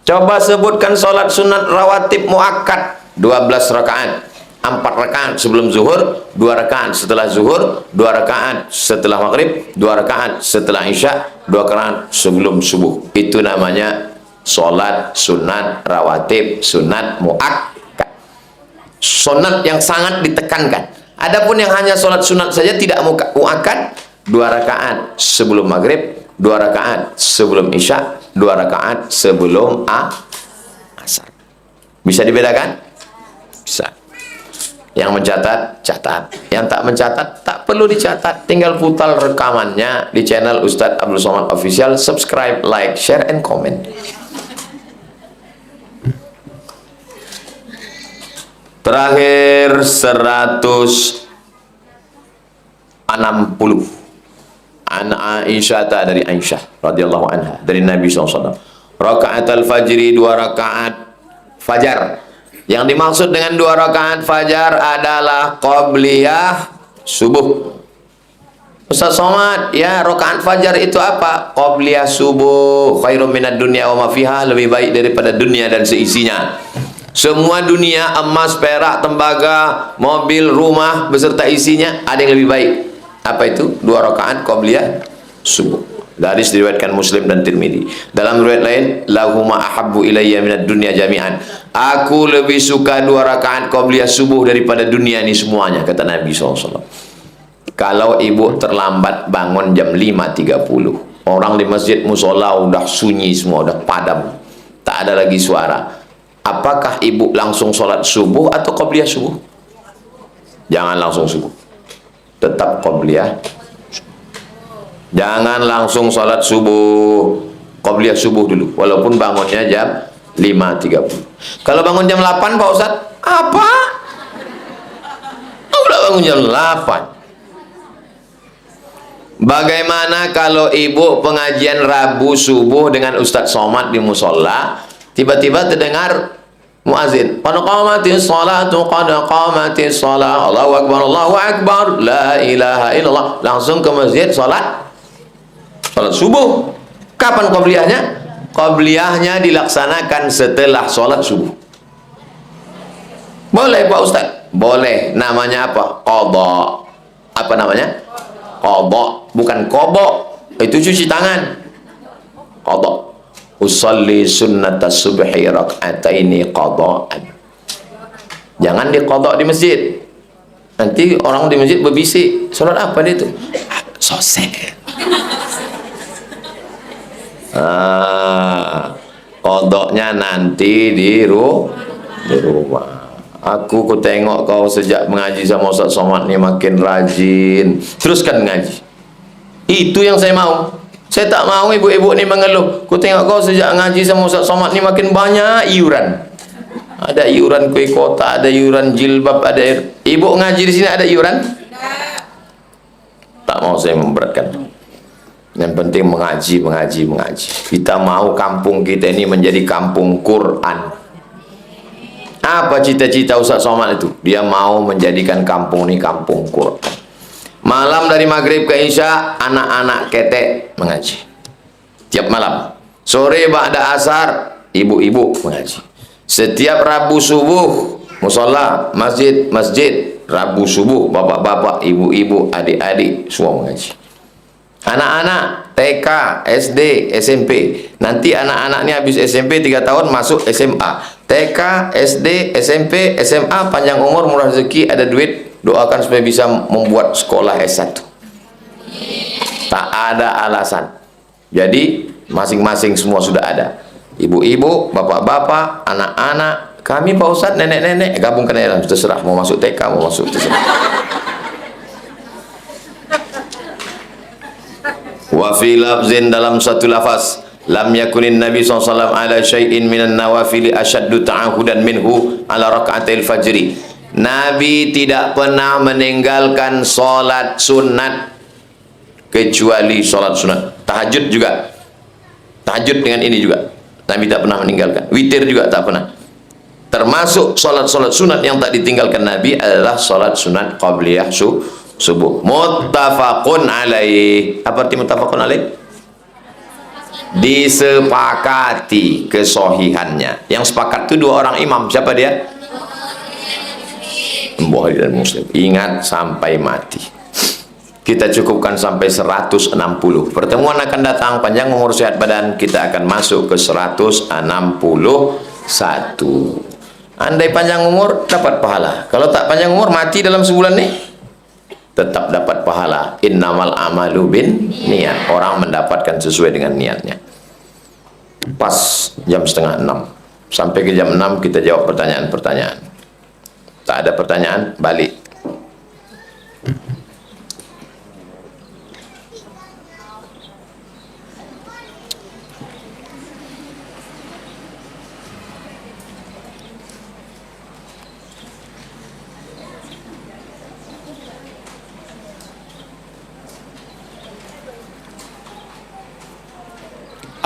A: Coba sebutkan sholat sunat rawatib muakkad. 12 rakaat, 4 rakaat sebelum zuhur, 2 rakaat setelah zuhur, 2 rakaat setelah maghrib, 2 rakaat setelah isya, 2 rakaat sebelum subuh. Itu namanya sholat sunat rawatib sunat muakkad. Sunat yang sangat ditekankan. Adapun yang hanya sholat sunat saja tidak muakkad, 2 rakaat sebelum maghrib, 2 rakaat sebelum isya, 2 rakaat sebelum asar. Bisa dibedakan? Bisa. Yang mencatat, catat. Yang tak mencatat, tak perlu dicatat. Tinggal putar rekamannya di channel Ustadz Abdul Somad Official. Subscribe, like, share, and comment. Terakhir 160. An Aisyah, dari Aisyah radhiyallahu anha, dari Nabi SAW. Rakaat al-fajri, 2 rakaat fajar. Yang dimaksud dengan 2 rakaat fajar adalah qabliyah subuh. Ustaz Somad, ya rakaat fajar itu apa? Qabliyah subuh khairum minad dunya wa ma fiha, lebih baik daripada dunia dan seisinya. Semua dunia, emas, perak, tembaga, mobil, rumah beserta isinya, ada yang lebih baik. Apa itu? 2 rakaat qabliyah subuh. Hadis diriwayatkan Muslim dan Tirmidzi. Dalam riwayat lain, lahuma ahabbu ilayya minad dunya jami'an. Aku lebih suka 2 rakaat qabliyah subuh daripada dunia ini semuanya, kata Nabi SAW. Kalau ibu terlambat bangun jam 5.30, orang di masjid musola udah sunyi semua, udah padam, tak ada lagi suara. Apakah ibu langsung sholat subuh atau qabliyah subuh? Jangan langsung subuh, tetap qabliyah. Jangan langsung sholat subuh, qabliyah subuh dulu, walaupun bangunnya jam 5.30. Kalau bangun jam 8 Pak Ustadz, apa? Udah bangun jam 8. Bagaimana kalau ibu pengajian Rabu subuh dengan Ustadz Somad di musola, tiba-tiba terdengar muazin, qad qamatis salatu, qad qamatis salat, Allahu akbar, la ilaha illallah, langsung ke masjid salat subuh. Kapan qabliyahnya? Qabliyahnya dilaksanakan setelah salat subuh. Boleh Pak Ustaz? Boleh. Namanya apa? Qadha. Apa namanya? Qadha, bukan qadha. Itu cuci tangan. Qadha. Usalli sunnata subhi rak'ataini qadha'an. Jangan diqadha di masjid. Nanti orang di masjid berbisik, salat apa dia itu? Sosek. Qadha'nya nanti di rumah. Aku tengok kau sejak mengaji sama Ustaz Somad ni makin rajin. Teruskan mengaji. Itu yang saya mau. Saya tak mau ibu-ibu ni mengeluh. Ku tengok kau sejak ngaji sama Ustaz Somad ni makin banyak iuran. Ada iuran kuih kota, ada iuran jilbab, ada ibu ngaji di sini ada iuran? Tak mau saya memberatkan. Yang penting mengaji. Kita mau kampung kita ini menjadi kampung Quran. Apa cita-cita Ustaz Somad itu? Dia mau menjadikan kampung ini kampung Quran. Malam dari maghrib ke isya, anak-anak ketek mengaji. Tiap malam. Sore ba'da asar, ibu-ibu mengaji. Setiap Rabu subuh, mushola, masjid, Rabu subuh, bapak-bapak, ibu-ibu, adik-adik, semua mengaji. Anak-anak TK, SD, SMP. Nanti anak-anak ini habis SMP 3 tahun masuk SMA. TK, SD, SMP, SMA, panjang umur, murah rezeki, ada duit. Doakan supaya bisa membuat sekolah S1. Tak ada alasan. Jadi masing-masing semua sudah ada. Ibu-ibu, bapak-bapak, anak-anak, kami Pak Ustadz, nenek-nenek, gabungkan aja, terserah. Mau masuk TK, mau masuk, terserah. Wa fi lafzin, dalam satu lafaz, lam yakunin Nabi SAW ala syai'in minan nawafili asyaddu ta'ahudan minhu ala raka'atil fajri. Nabi tidak pernah meninggalkan solat sunat kecuali solat sunat. Tahajud juga. Tahajud dengan ini juga. Nabi tak pernah meninggalkan. Witir juga tak pernah. Termasuk solat-solat sunat yang tak ditinggalkan Nabi adalah solat sunat qabliyah subuh. Muttafaqun alaih. Apa arti muttafaqun alaih? Disepakati kesohihannya. Yang sepakat itu 2 orang imam. Siapa dia? Bukhari dan Muslim. Ingat sampai mati. Kita cukupkan sampai 160. Pertemuan akan datang, panjang umur sehat badan, kita akan masuk ke 161. Andai panjang umur dapat pahala. Kalau tak panjang umur mati dalam sebulan nih, tetap dapat pahala. Innamal amalu bin niat. Orang mendapatkan sesuai dengan niatnya. Pas jam 5:30. Sampai ke jam 6 kita jawab pertanyaan-pertanyaan. Tak ada pertanyaan, balik.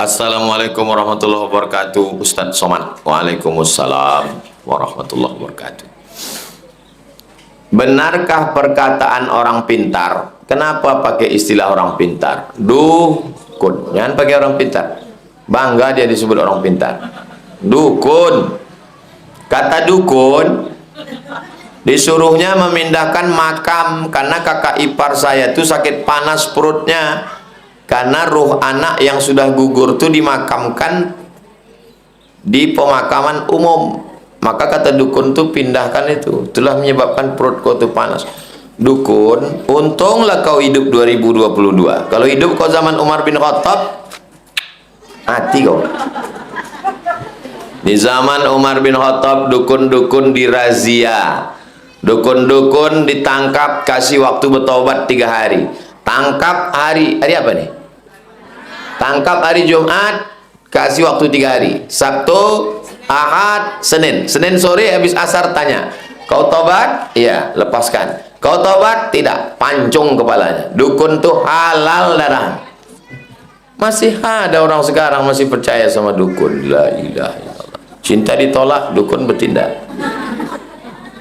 A: Assalamualaikum warahmatullahi wabarakatuh. Ustaz Somad. Waalaikumsalam warahmatullahi wabarakatuh. Benarkah perkataan orang pintar? Kenapa pakai istilah orang pintar? Dukun. Jangan pakai orang pintar. Bangga dia disebut orang pintar. Dukun. Kata dukun, disuruhnya memindahkan makam karena kakak ipar saya itu sakit panas perutnya. Karena ruh anak yang sudah gugur itu dimakamkan di pemakaman umum. Maka kata dukun tuh pindahkan itu. Itulah menyebabkan perut kau tuh panas. Dukun, untunglah kau hidup 2022. Kalau hidup kau zaman Umar bin Khattab, mati kau. Di zaman Umar bin Khattab, dukun-dukun dirazia. Dukun-dukun ditangkap, kasih waktu bertobat 3 hari. Tangkap hari apa nih? Tangkap hari Jumat, kasih waktu 3 hari. Sabtu, Ahad, Senin. Senin sore habis asar tanya, kau tobat? Iya, lepaskan. Kau tobat? Tidak, pancung kepalanya. Dukun tuh halal darah. Masih ada orang sekarang masih percaya sama dukun. La ilaha illallah. Cinta ditolak, dukun bertindak.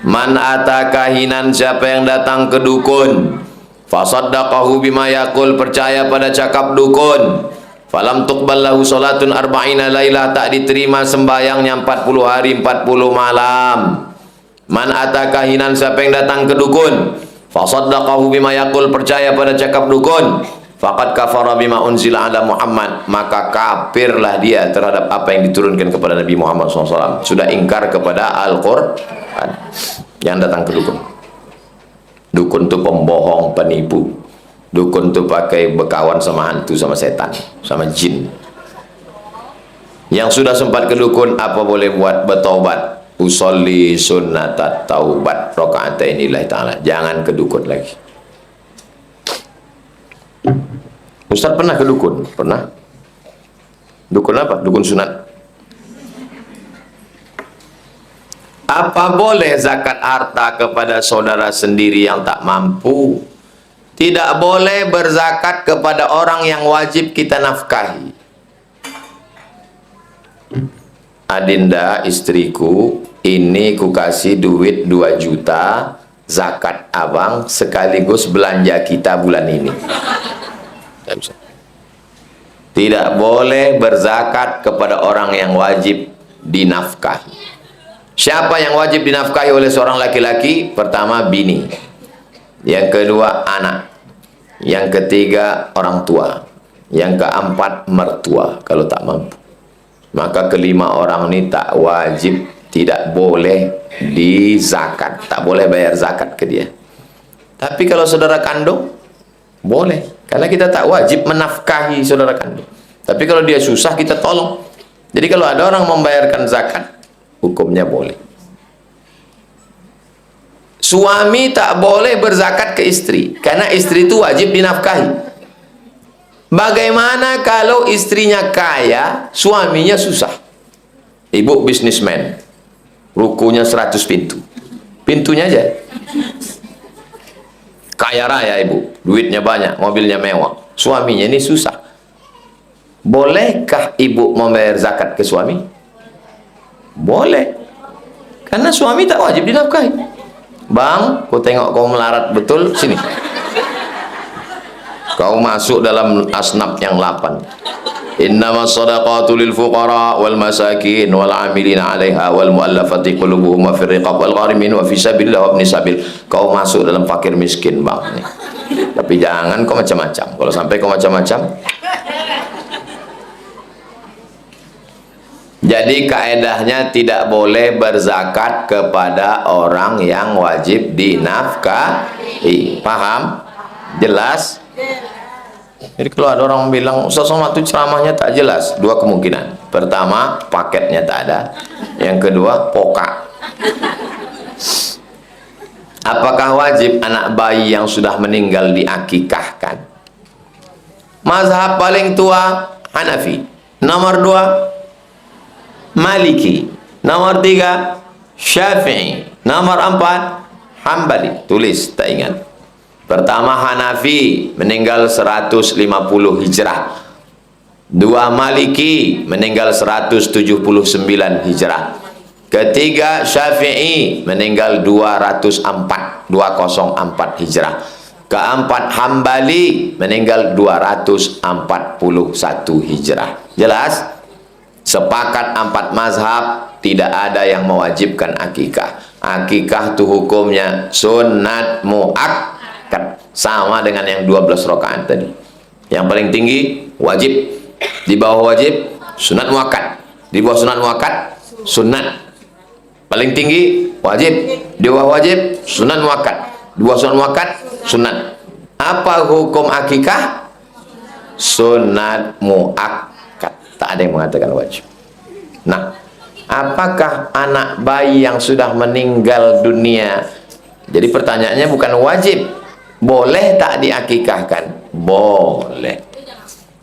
A: Man ata kahinan, siapa yang datang ke dukun, fasaddaqahu bima yaqul, percaya pada cakap dukun, falam tuqbal lahu salatun arba'ina lailah, tak diterima sembahyangnya 40 hari 40 malam. Man ata kahinan, siapa yang datang ke dukun, fasaddaqahu bima yaqul, percaya pada cakap dukun, faqad kafara bima unzila ala Muhammad, maka kafirlah dia terhadap apa yang diturunkan kepada Nabi Muhammad SAW. Sudah ingkar kepada Al-Quran. Yang datang ke dukun, dukun itu pembohong, penipu. Dukun itu pakai berkawan sama hantu, sama setan, sama jin. Yang sudah sempat ke dukun, apa boleh buat? Bertaubat. Usolli sunnatat taubat raka'atain lillahi ta'ala. Jangan ke dukun lagi. Ustaz pernah ke dukun? Pernah. Dukun apa? Dukun sunat. Apa boleh zakat harta kepada saudara sendiri yang tak mampu? Tidak boleh berzakat kepada orang yang wajib kita nafkahi. Adinda, istriku, ini ku kasih duit 2 juta zakat abang sekaligus belanja kita bulan ini. Tidak boleh berzakat kepada orang yang wajib dinafkahi. Siapa yang wajib dinafkahi oleh seorang laki-laki? Pertama, bini. Yang kedua, anak. Yang ketiga, orang tua. Yang keempat, mertua kalau tak mampu. Maka kelima orang ini tak wajib, tidak boleh dizakat, tak boleh bayar zakat ke dia. Tapi kalau saudara kandung, boleh. Karena kita tak wajib menafkahi saudara kandung. Tapi kalau dia susah, kita tolong. Jadi kalau ada orang membayarkan zakat, hukumnya boleh. Suami tak boleh berzakat ke istri, karena istri itu wajib dinafkahi. Bagaimana kalau istrinya kaya, suaminya susah? Ibu bisnismen, rukunya 100 pintu, pintunya aja. Kaya raya ibu, duitnya banyak, mobilnya mewah, suaminya ini susah. Bolehkah ibu membayar zakat ke suami? Boleh, karena suami tak wajib dinafkahi. Bang, ku tengok kau melarat betul, sini. Kau masuk dalam asnaf yang 8. Innamas shadaqatu lil fuqara wal masakin wal amilina 'alaiha wal muallafati qulubuhum wa fir riqab wal gharimin wa fi sabilillah wa ibn sabil. Kau masuk dalam fakir miskin, bang. Nih. Tapi jangan kau macam-macam. Kalau sampai kau macam-macam, jadi kaedahnya tidak boleh berzakat kepada orang yang wajib dinafkahi. Paham? Jelas? Jadi kalau ada orang bilang Ustaz Somad itu ceramahnya tak jelas, 2 kemungkinan. Pertama, paketnya tak ada. Yang kedua, pokak. Apakah wajib anak bayi yang sudah meninggal diakikahkan? Mazhab paling tua Hanafi. Nomor 2 Maliki, nomor 3 Syafi'i, nomor 4 Hambali. Tulis, tak ingat. Pertama Hanafi, meninggal 150 Hijrah. 2 Maliki, meninggal 179 Hijrah. Ketiga Syafi'i, meninggal 204 Hijrah. Keempat Hambali, meninggal 241 Hijrah. Jelas? Sepakat 4 mazhab, tidak ada yang mewajibkan akikah. Akikah itu hukumnya sunat muakkad, sama dengan yang 12 rakaat tadi. Yang paling tinggi wajib, di bawah wajib sunat muakkad, di bawah sunat muakkad sunat. Paling tinggi wajib, di bawah wajib sunat muakkad, di bawah sunat muakkad sunat. Apa hukum akikah? Sunat muakkad. Tak ada yang mengatakan wajib. Nah, apakah anak bayi yang sudah meninggal dunia? Jadi pertanyaannya bukan wajib, boleh tak diakikahkan? Boleh.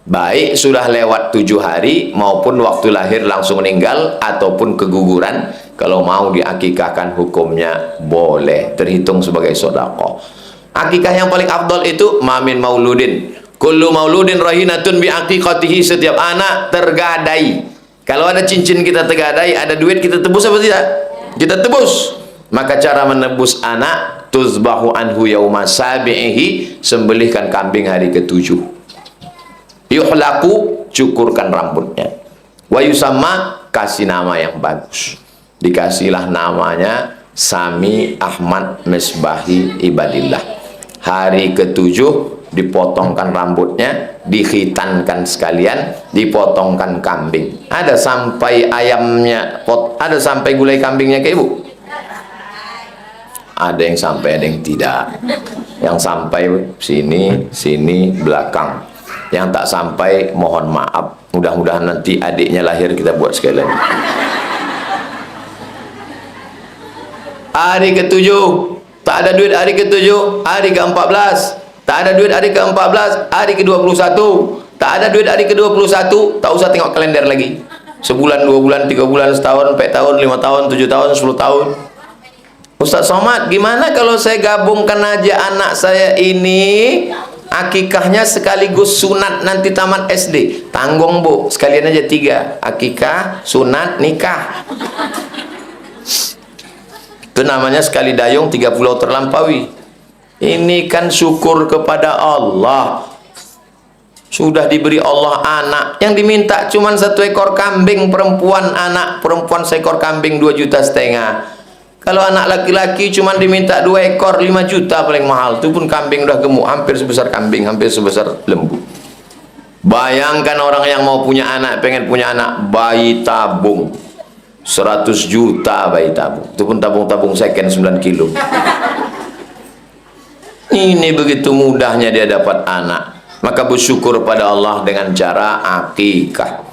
A: Baik sudah lewat 7 hari maupun waktu lahir langsung meninggal ataupun keguguran, kalau mau diakikahkan hukumnya boleh, terhitung sebagai sedekah. Akikah yang paling afdal itu mamin mauludin kullu mauludin rahinatun bi aqiqatihi, setiap anak tergadai Kalau ada cincin kita tegadai, ada duit kita tebus apa tidak? Kita tebus. Maka cara menebus anak, tuzbahu anhu yauma sabi'ihi, sembelihkan kambing hari ke-7. Yuhlaku, cukurkan rambutnya. Wa yusamma, kasih nama yang bagus. Dikasihlah namanya Sami Ahmad Misbahi Ibadillah. Hari ke-7 dipotongkan rambutnya, dikhitankan sekalian, dipotongkan kambing. Ada sampai ayamnya, ada sampai gulai kambingnya ke ibu? Ada yang sampai, ada yang tidak. Yang sampai sini belakang. Yang tak sampai mohon maaf. Mudah-mudahan nanti adiknya lahir kita buat sekali lagi. Hari ke-7 tak ada duit, hari ke-7, hari ke-14 tak ada duit, hari ke-14, hari ke-21 tak ada duit, hari ke-21 tak usah tengok kalender lagi. Sebulan, 2 bulan, 3 bulan, setahun, 4 tahun, 5 tahun, 7 tahun, 10 tahun. Ustaz Somad, gimana kalau saya gabungkan aja anak saya ini, akikahnya sekaligus sunat nanti tamat SD? Tanggung bu, sekalian aja 3, akikah, sunat, nikah. Itu namanya sekali dayung 3 pulau terlampaui. Ini kan syukur kepada Allah. Sudah diberi Allah anak. Yang diminta cuma 1 ekor kambing perempuan, anak perempuan seekor kambing 2,5 juta. Kalau anak laki-laki cuma diminta 2 ekor 5 juta paling mahal. Itu pun kambing udah gemuk, hampir sebesar kambing, hampir sebesar lembu. Bayangkan orang yang mau punya anak, pengen punya anak, bayi tabung 100 juta bayi tabung. Itu pun tabung-tabung second 9 kilo. Ini begitu mudahnya dia dapat anak. Maka bersyukur pada Allah dengan cara akikah.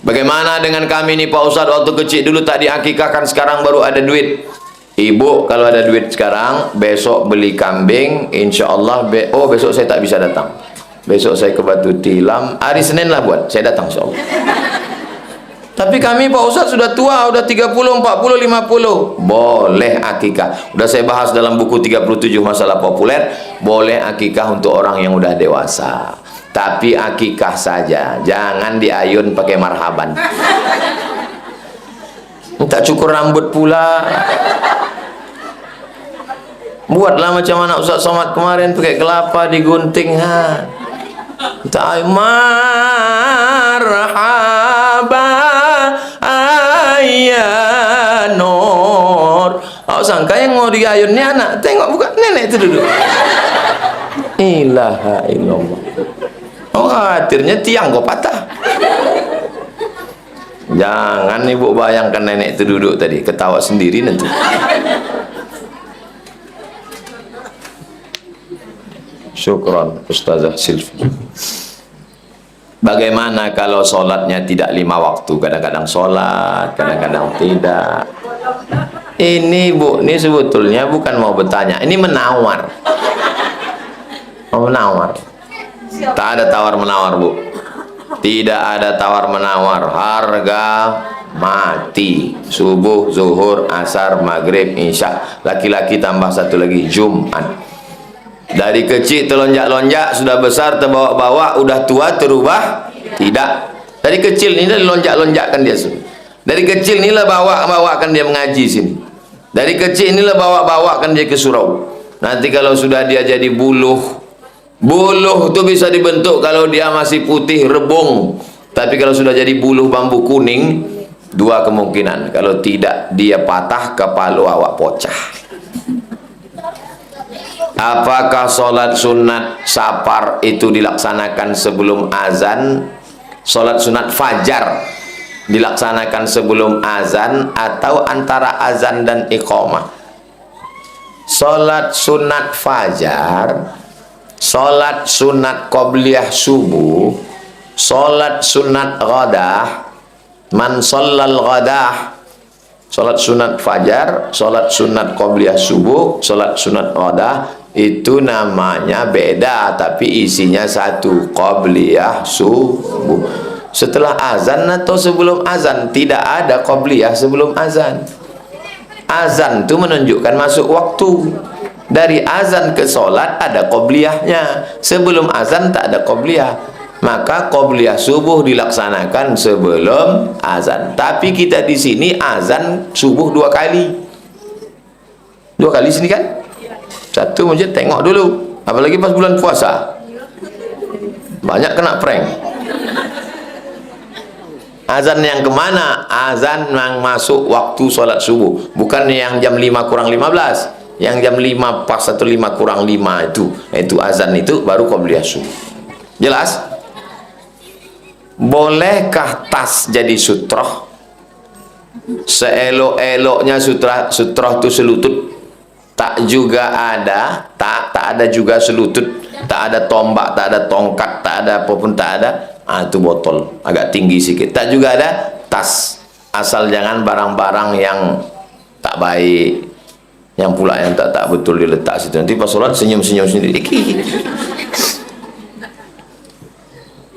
A: Bagaimana dengan kami ini Pak Ustadz, waktu kecil dulu tak diakikahkan, sekarang baru ada duit. Ibu kalau ada duit sekarang, besok beli kambing, insya Allah. Oh besok saya tak bisa datang. Besok saya ke Batu Tilam, hari Senin lah buat, saya datang insya Allah. Tapi kami Pak Ustadz sudah tua, udah 30, 40, 50. Boleh akikah. Udah saya bahas dalam buku 37 masalah populer. Boleh akikah untuk orang yang udah dewasa. Tapi akikah saja, jangan diayun pakai marhaban. Minta cukur rambut pula. Buatlah macam anak Ustaz Somad kemarin, pakai kelapa digunting. Minta ayun marhaban Nur. Oh, sangka yang mau diayun ni anak, tengok bukan nenek itu duduk. Ilaha illallah. Oh, khawatirnya tiang kau patah. Jangan ibu bayangkan nenek itu duduk tadi, ketawa sendiri nanti. Syukran Ustazah Silvi. Bagaimana kalau sholatnya tidak 5 waktu? Kadang-kadang sholat, kadang-kadang tidak. Ini bu, ini sebetulnya bukan mau bertanya, ini menawar. Mau menawar. Tak ada tawar-menawar bu. Tidak ada tawar-menawar. Harga mati. Subuh, zuhur, asar, maghrib, isya. Laki-laki tambah 1 lagi, Jumat. Dari kecil terlonjak-lonjak, sudah besar terbawa-bawa, udah tua terubah? Tidak. Dari kecil ini lonjak-lonjakkan dia sini. Dari kecil inilah bawakan dia mengaji sini. Dari kecil inilah bawakan dia ke surau. Nanti kalau sudah dia jadi buluh itu bisa dibentuk kalau dia masih putih rebung. Tapi kalau sudah jadi buluh bambu kuning, 2 kemungkinan. Kalau tidak, dia patah, kepala awak pocah. Apakah sholat sunat safar itu dilaksanakan sebelum azan? Sholat sunat fajar dilaksanakan sebelum azan atau antara azan dan iqamah? Sholat sunat fajar, sholat sunat qobliyah subuh, sholat sunat ghadah, man shallal ghadah, sholat sunat fajar, sholat sunat qobliyah subuh, sholat sunat ghadah, itu namanya beda tapi isinya satu, qobliyah subuh. Setelah azan atau sebelum azan? Tidak ada qobliyah sebelum azan. Azan itu menunjukkan masuk waktu. Dari azan ke sholat ada qobliyahnya. Sebelum azan tak ada qobliyah. maka qobliyah subuh dilaksanakan sebelum azan. Tapi kita di sini azan subuh 2 kali. 2 kali sini kan? Satu masjid tengok dulu, apalagi pas bulan puasa. Banyak kena prank. Azan yang kemana? Azan yang masuk waktu sholat subuh, bukan yang jam 5 kurang 15. Yang jam 5 pas 1 5 kurang 5 itu azan, itu baru qobliyah subuh. Jelas? Bolehkah tas jadi sutroh? Seelok-eloknya sutroh itu selutut, tak juga ada, tak ada juga selutut, tak ada tombak, tak ada tongkat, tak ada apapun, tak ada. Itu botol agak tinggi sedikit. Tak juga ada tas, asal jangan barang-barang yang tak baik, yang pula yang tak betul diletak situ. Nanti pas sholat senyum-senyum sendiri.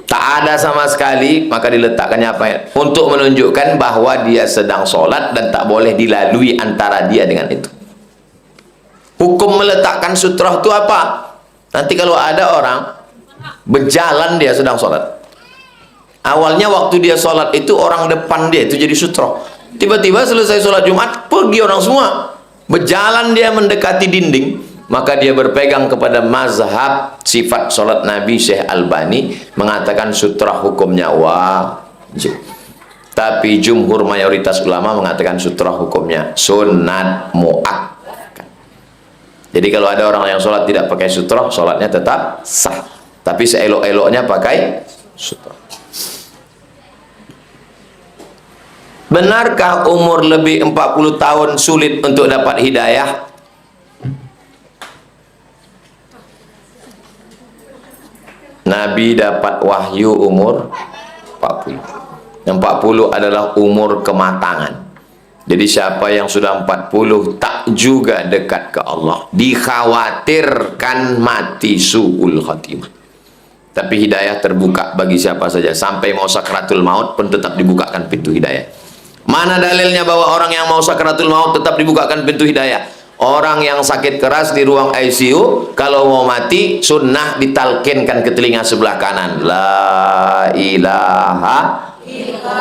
A: Tak ada sama sekali, maka diletakkannya apa ya? Untuk menunjukkan bahwa dia sedang sholat dan tak boleh dilalui antara dia dengan itu. Hukum meletakkan sutroh itu apa? Nanti kalau ada orang berjalan, dia sedang sholat, awalnya waktu dia sholat itu orang depan dia itu jadi sutroh, tiba-tiba selesai sholat Jumat pergi orang semua, berjalan dia mendekati dinding, maka dia berpegang kepada mazhab sifat sholat Nabi. Syekh Albani mengatakan sutroh hukumnya wajib, tapi jumhur mayoritas ulama mengatakan sutroh hukumnya sunat mu'akkad. Jadi kalau ada orang yang sholat tidak pakai sutroh, sholatnya tetap sah, tapi seelok-eloknya pakai sutroh. Benarkah umur lebih 40 tahun sulit untuk dapat hidayah? Nabi dapat wahyu umur 40. Yang 40 adalah umur kematangan. Jadi siapa yang sudah 40 tak juga dekat ke Allah, dikhawatirkan mati su'ul khatimah. Tapi hidayah terbuka bagi siapa saja, sampai mau sakratul maut pun tetap dibukakan pintu hidayah. Mana dalilnya bahwa orang yang mau sakratul maut tetap dibukakan pintu hidayah? Orang yang sakit keras di ruang ICU, kalau mau mati sunnah ditalkinkan ke telinga sebelah kanan, la ilaha.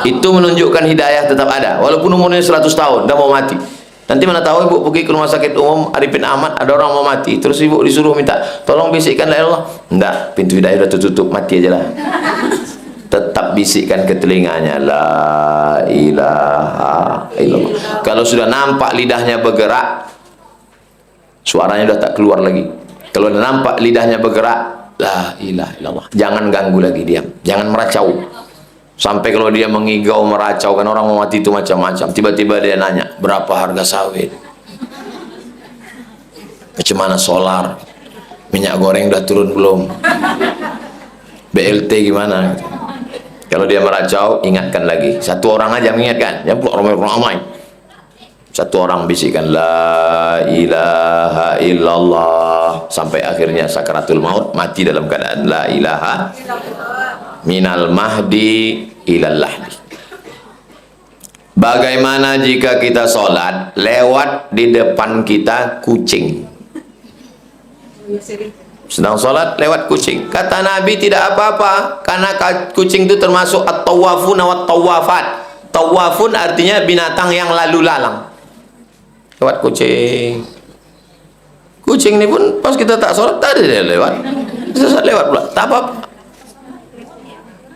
A: Itu menunjukkan hidayah tetap ada, walaupun umurnya 100 tahun dah mau mati. Nanti mana tahu ibu pergi ke rumah sakit umum Arifin Ahmad, ada orang mau mati, terus ibu disuruh minta tolong bisikkan la ilallah. Enggak, pintu hidayah sudah tertutup, mati aja lah. Tetap bisikkan ke telinganya, la ilaha illallah. Kalau sudah nampak lidahnya bergerak, suaranya sudah tak keluar lagi. Kalau sudah nampak lidahnya bergerak, la ilaha illallah. Jangan ganggu lagi, diam, jangan meracau. Sampai kalau dia mengigau, meracau, kan orang mau mati itu macam-macam. Tiba-tiba dia nanya, berapa harga sawit? Macam mana solar? Minyak goreng udah turun belum? BLT gimana? Kalau dia meracau, ingatkan lagi. Satu orang aja mengingatkan, jangan pula ramai. Satu orang bisikkan, la ilaha illallah, sampai akhirnya sakaratul maut, mati dalam keadaan la ilaha minal mahdi ilal lahdi. Bagaimana jika kita sholat lewat di depan kita kucing? Sedang sholat lewat kucing, kata Nabi tidak apa-apa, karena kucing itu termasuk at-tawafun wa tawafat. Tawafun artinya binatang yang lalu lalang. Lewat kucing, kucing ini pun pas kita tak sholat tadi dia lewat, bisa lewat pula, tak apa-apa.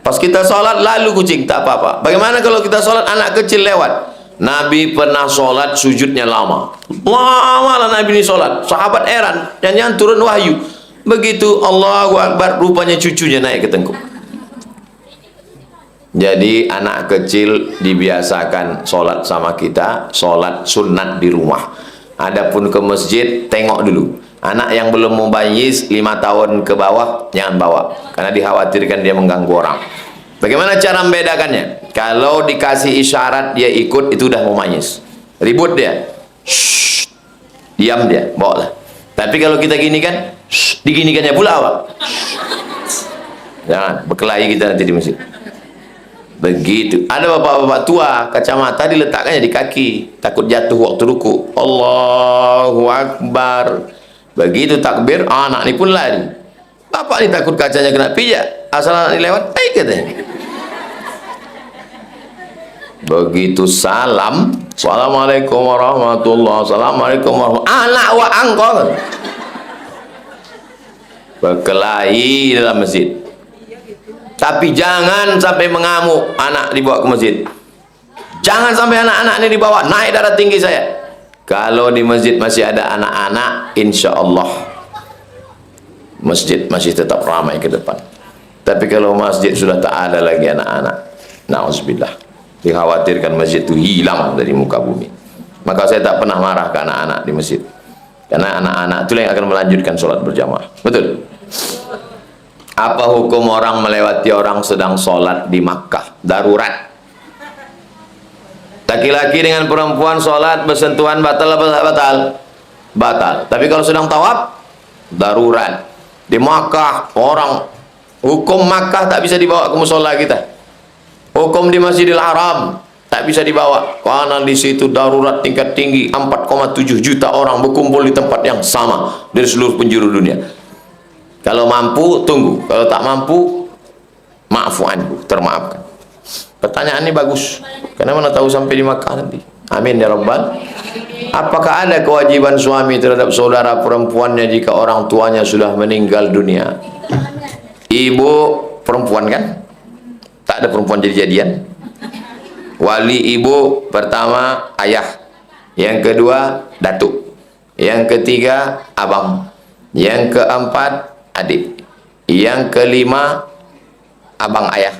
A: Pas kita sholat lalu kucing, tak apa-apa. Bagaimana kalau kita sholat anak kecil lewat? Nabi pernah sholat sujudnya lama lah Nabi ini sholat, sahabat heran, jangan turun wahyu. Begitu Allahu Akbar, rupanya cucunya naik ke tengkuk. Jadi anak kecil dibiasakan sholat sama kita, sholat sunat di rumah. Adapun ke masjid, tengok dulu. Anak yang belum mumayyiz 5 tahun ke bawah jangan bawa, karena dikhawatirkan dia mengganggu orang. Bagaimana cara membedakannya? Kalau dikasih isyarat dia ikut, itu udah mumayyiz. Ribut dia, shh, diam dia, bawa lah. Tapi kalau kita gini kan, shh, diginikannya pula awak. Jangan berkelahi kita nanti di masjid. Begitu. Ada bapak-bapak tua, kacamata diletakkannya di kaki, takut jatuh waktu ruku. Allahu Akbar. Begitu takbir, anak ini pun lari. Bapak ini takut kacanya kena pijak, asal anak ini lewat, baik katanya. Begitu salam, assalamualaikum warahmatullahi wabarakatuh, assalamualaikum warahmatullahi wabarakatuh, anak wa angkol berkelahi dalam masjid. Tapi jangan sampai mengamuk anak dibawa ke masjid. Jangan sampai anak-anak ini dibawa naik darah tinggi saya. Kalau di masjid masih ada anak-anak, insya Allah masjid masih tetap ramai ke depan. Tapi kalau masjid sudah tak ada lagi anak-anak, na'udzubillah, dikhawatirkan masjid itu hilang dari muka bumi. Maka saya tak pernah marah ke anak-anak di masjid, karena anak-anak itu yang akan melanjutkan sholat berjamaah. Betul? Apa hukum orang melewati orang sedang sholat di Makkah? Darurat. Laki-laki dengan perempuan sholat bersentuhan batal apa tak batal? Batal. Tapi kalau sedang tawaf, darurat. Di Makkah, orang hukum Makkah tak bisa dibawa ke musola kita. Hukum di Masjidil Haram tak bisa dibawa, karena di situ darurat tingkat tinggi. 4,7 juta orang berkumpul di tempat yang sama dari seluruh penjuru dunia. Kalau mampu tunggu, kalau tak mampu maafu anhu, termaafkan. Pertanyaan ini bagus, karena mana tahu sampai di Makkah nanti. Amin ya Rabbal. Apakah ada kewajiban suami terhadap saudara perempuannya jika orang tuanya sudah meninggal dunia? Ibu perempuan kan? Tak ada perempuan jadi-jadian. Wali ibu pertama ayah, yang kedua datuk, yang ketiga abang, yang keempat adik, yang kelima abang ayah,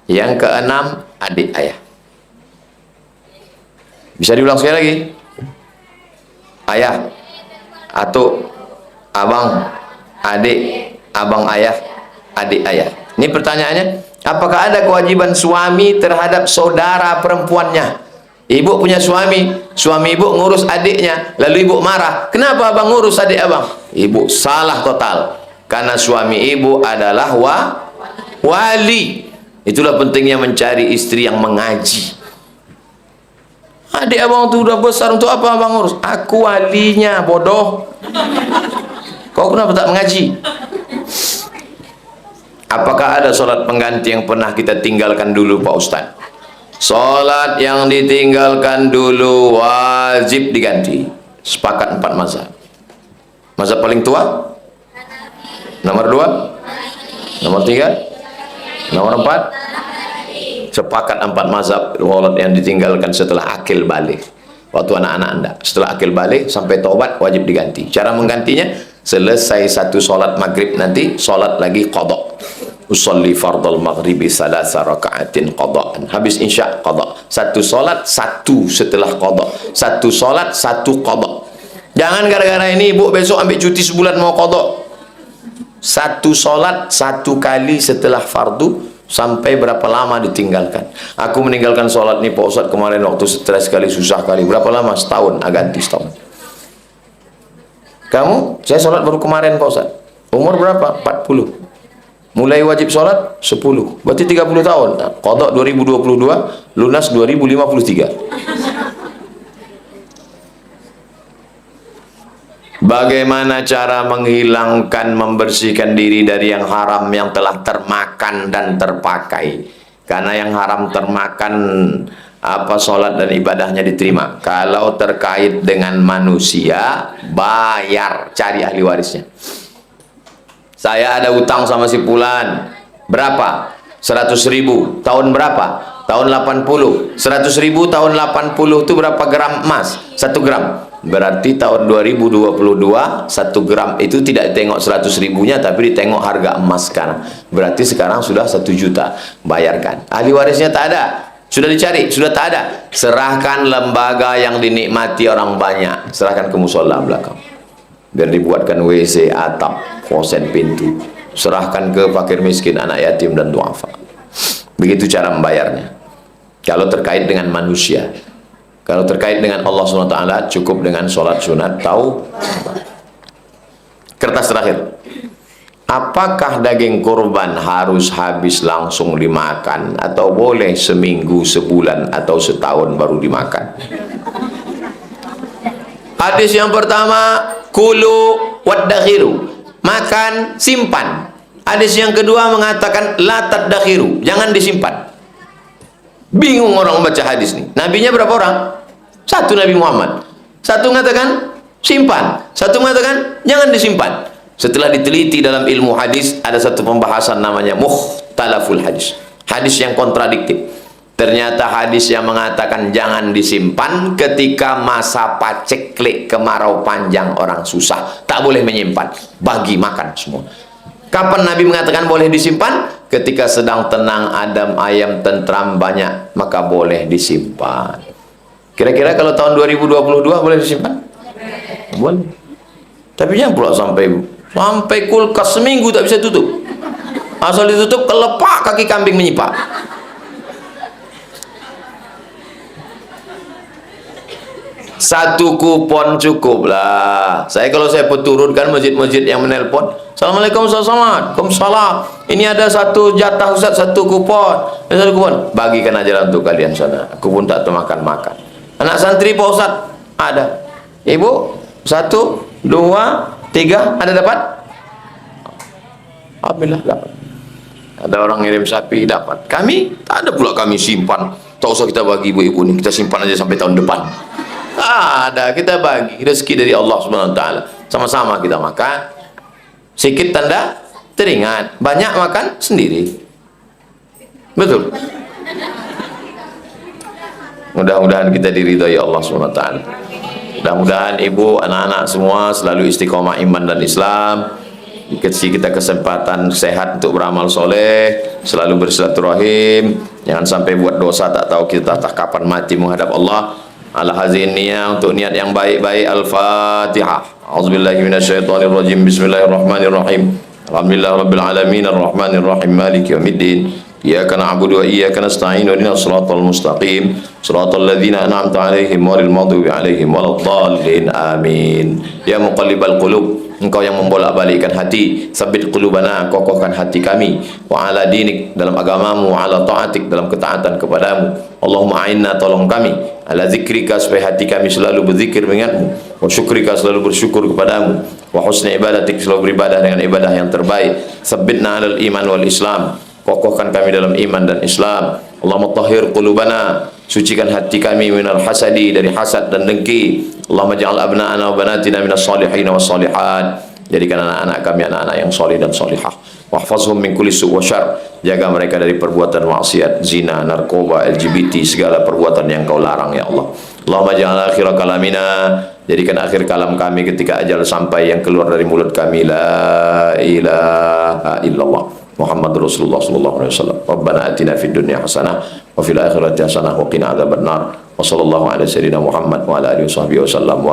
A: yang keenam adik ayah. Bisa diulang sekali lagi? Ayah, atuk, abang, adik, abang ayah, adik ayah. Ini pertanyaannya, apakah ada kewajiban suami terhadap saudara perempuannya? Ibu punya suami, suami ibu ngurus adiknya, lalu ibu marah, kenapa abang ngurus adik abang? Ibu salah total, karena suami ibu adalah wali. Itulah pentingnya mencari istri yang mengaji. Adik abang itu udah besar, untuk apa abang ngurus? Aku walinya, bodoh. Kau kenapa tak mengaji? Apakah ada sholat pengganti yang pernah kita tinggalkan dulu Pak Ustadz? Sholat yang ditinggalkan dulu wajib diganti. Sepakat 4 mazhab. Mazhab paling tua? Nomor 2? Nomor 3? Nomor 4? Sepakat 4 mazhab. Sholat yang ditinggalkan setelah akil balik, waktu anak-anak anda, setelah akil balik sampai taubat wajib diganti. Cara menggantinya, selesai satu sholat maghrib nanti sholat lagi qadha. Usolli fardal maghribi salasa raka'atin qadha'an. Habis isya qadha. Satu sholat satu setelah qadha. Satu sholat satu qadha. Jangan gara-gara ini ibu besok ambil cuti sebulan mau qadha. Satu sholat satu kali setelah fardu. Sampai berapa lama ditinggalkan? Aku meninggalkan sholat nih Pak Ustadz kemarin waktu stres sekali, susah kali. Berapa lama? Setahun. Ganti setahun. Kamu? Saya sholat baru kemarin Pak Ustadz. Umur berapa? 40. Mulai wajib sholat 10. Berarti 30 tahun. Nah, qadha 2022, lunas 2053. Bagaimana cara menghilangkan, membersihkan diri dari yang haram yang telah termakan dan terpakai? Karena yang haram termakan, apa sholat dan ibadahnya diterima. Kalau terkait dengan manusia, bayar, cari ahli warisnya. Saya ada utang sama si Fulan, berapa? 100.000. Tahun berapa? Tahun 80. 100.000 tahun 80 itu berapa gram emas? 1 gram. Berarti tahun 2022 1 gram itu tidak ditengok 100.000-nya, tapi ditengok harga emas sekarang. Berarti sekarang sudah 1 juta. Bayarkan. Ahli warisnya tak ada, sudah dicari, sudah tak ada. Serahkan lembaga yang dinikmati orang banyak, serahkan ke musola belakang, biar dibuatkan WC, atap, kosen, pintu. Serahkan ke fakir miskin, anak yatim dan duafa. Begitu cara membayarnya. Kalau terkait dengan manusia. Kalau terkait dengan Allah SWT, cukup dengan sholat sunat. Tahu? Kertas terakhir. Apakah daging kurban harus habis langsung dimakan, atau boleh seminggu, sebulan, atau setahun baru dimakan? Hadis yang pertama, kulu waddakhiru, makan, simpan. Hadis yang kedua mengatakan la tadakhiru, jangan disimpan. Bingung orang membaca hadis nih. Nabinya berapa orang? Satu, Nabi Muhammad. Satu mengatakan simpan, satu mengatakan jangan disimpan. Setelah diteliti dalam ilmu hadis, ada satu pembahasan namanya mukhtalaful hadis, hadis yang kontradiktif. Ternyata hadis yang mengatakan jangan disimpan ketika masa paceklik, kemarau panjang, orang susah, tak boleh menyimpan, bagi makan semua. Kapan Nabi mengatakan boleh disimpan? Ketika sedang tenang, adem ayam, tentram, banyak, maka boleh disimpan. Kira-kira kalau tahun 2022 boleh disimpan? Boleh. Tapi jangan pula sampai kulkas seminggu tak bisa tutup. Asal ditutup, kelepak kaki kambing menyipak. Satu kupon cukup lah. Kalau saya turunkan masjid-masjid yang menelpon, Assalamualaikum, Waalaikumsalam. Ini ada satu jatah Ustaz, satu kupon. Satu kupon. Bagikan aja untuk kalian sana. Aku pun tak makan-makan. Anak santri Pak Ustaz ada. Ibu, 1, 2, 3 ada dapat? Alhamdulillah dapat. Ada orang ngirim sapi dapat. Kami tak ada pula kami simpan. Tak usah kita bagi ibu-ibu ni. Kita simpan aja sampai tahun depan. Ada, kita bagi rezeki dari Allah Subhanahu wa taala. Sama-sama kita makan. Sikit tanda teringat, banyak makan sendiri. Betul. Mudah-mudahan kita diridhai Allah Subhanahu wa taala. Mudah-mudahan ibu, anak-anak semua selalu istiqomah iman dan Islam. Dikasih kita kesempatan sehat untuk beramal soleh, selalu bersilaturahim, jangan sampai buat dosa tak tahu kita tak kapan mati menghadap Allah. Ala hazin niyah, untuk niat yang baik-baik. Al-Fatihah. A'udzubillahi minasyaitonirrajim. Bismillahirrahmanirrahim. Alhamdulillah rabbil alamin arrahmanirrahim maliki yaumiddin. Iyyaka na'budu wa iyyaka nasta'in. Ihdinas siratal mustaqim. Siratal ladzina an'amta 'alaihim ghairil maghdubi 'alaihim waladdallin. Amin. Ya muqallibal qulub, Engkau yang membolak-balikkan hati, sabit qulubana, kokohkan hati kami, wa ala dinik, dalam agamamu, wa ala ta'atik, dalam ketaatan kepadamu. Allahumma a'inna, tolong kami, ala zikrika, supaya hati kami selalu berzikir mengingatmu, wa syukrika, selalu bersyukur kepadamu, wa husni ibadatik, selalu beribadah dengan ibadah yang terbaik. Sabitna alal iman wal Islam, kokohkan kami dalam iman dan Islam. Allahumma tahhir qulubana, sucikan hati kami minal hasadi, dari hasad dan dengki. Allahumma ja'al abna'ana wa banatina minas salihin was salihat, jadikan anak-anak kami anak-anak yang soleh dan solihah. Wahfazhum min kulli su' wa syarr, jaga mereka dari perbuatan maksiat, zina, narkoba, LGBT, segala perbuatan yang Kau larang ya Allah. Allahumma ja'al akhir kalamina, jadikan akhir kalam kami ketika ajal sampai yang keluar dari mulut kami, la ilaha illallah Muhammad Rasulullah sallallahu alaihi wasallam. Rabbana atina fid dunya hasanah wa fil akhirati hasanah wa qina adzabannar. Wa sallallahu ala sayyidina Muhammad wa ala alihi wasallam.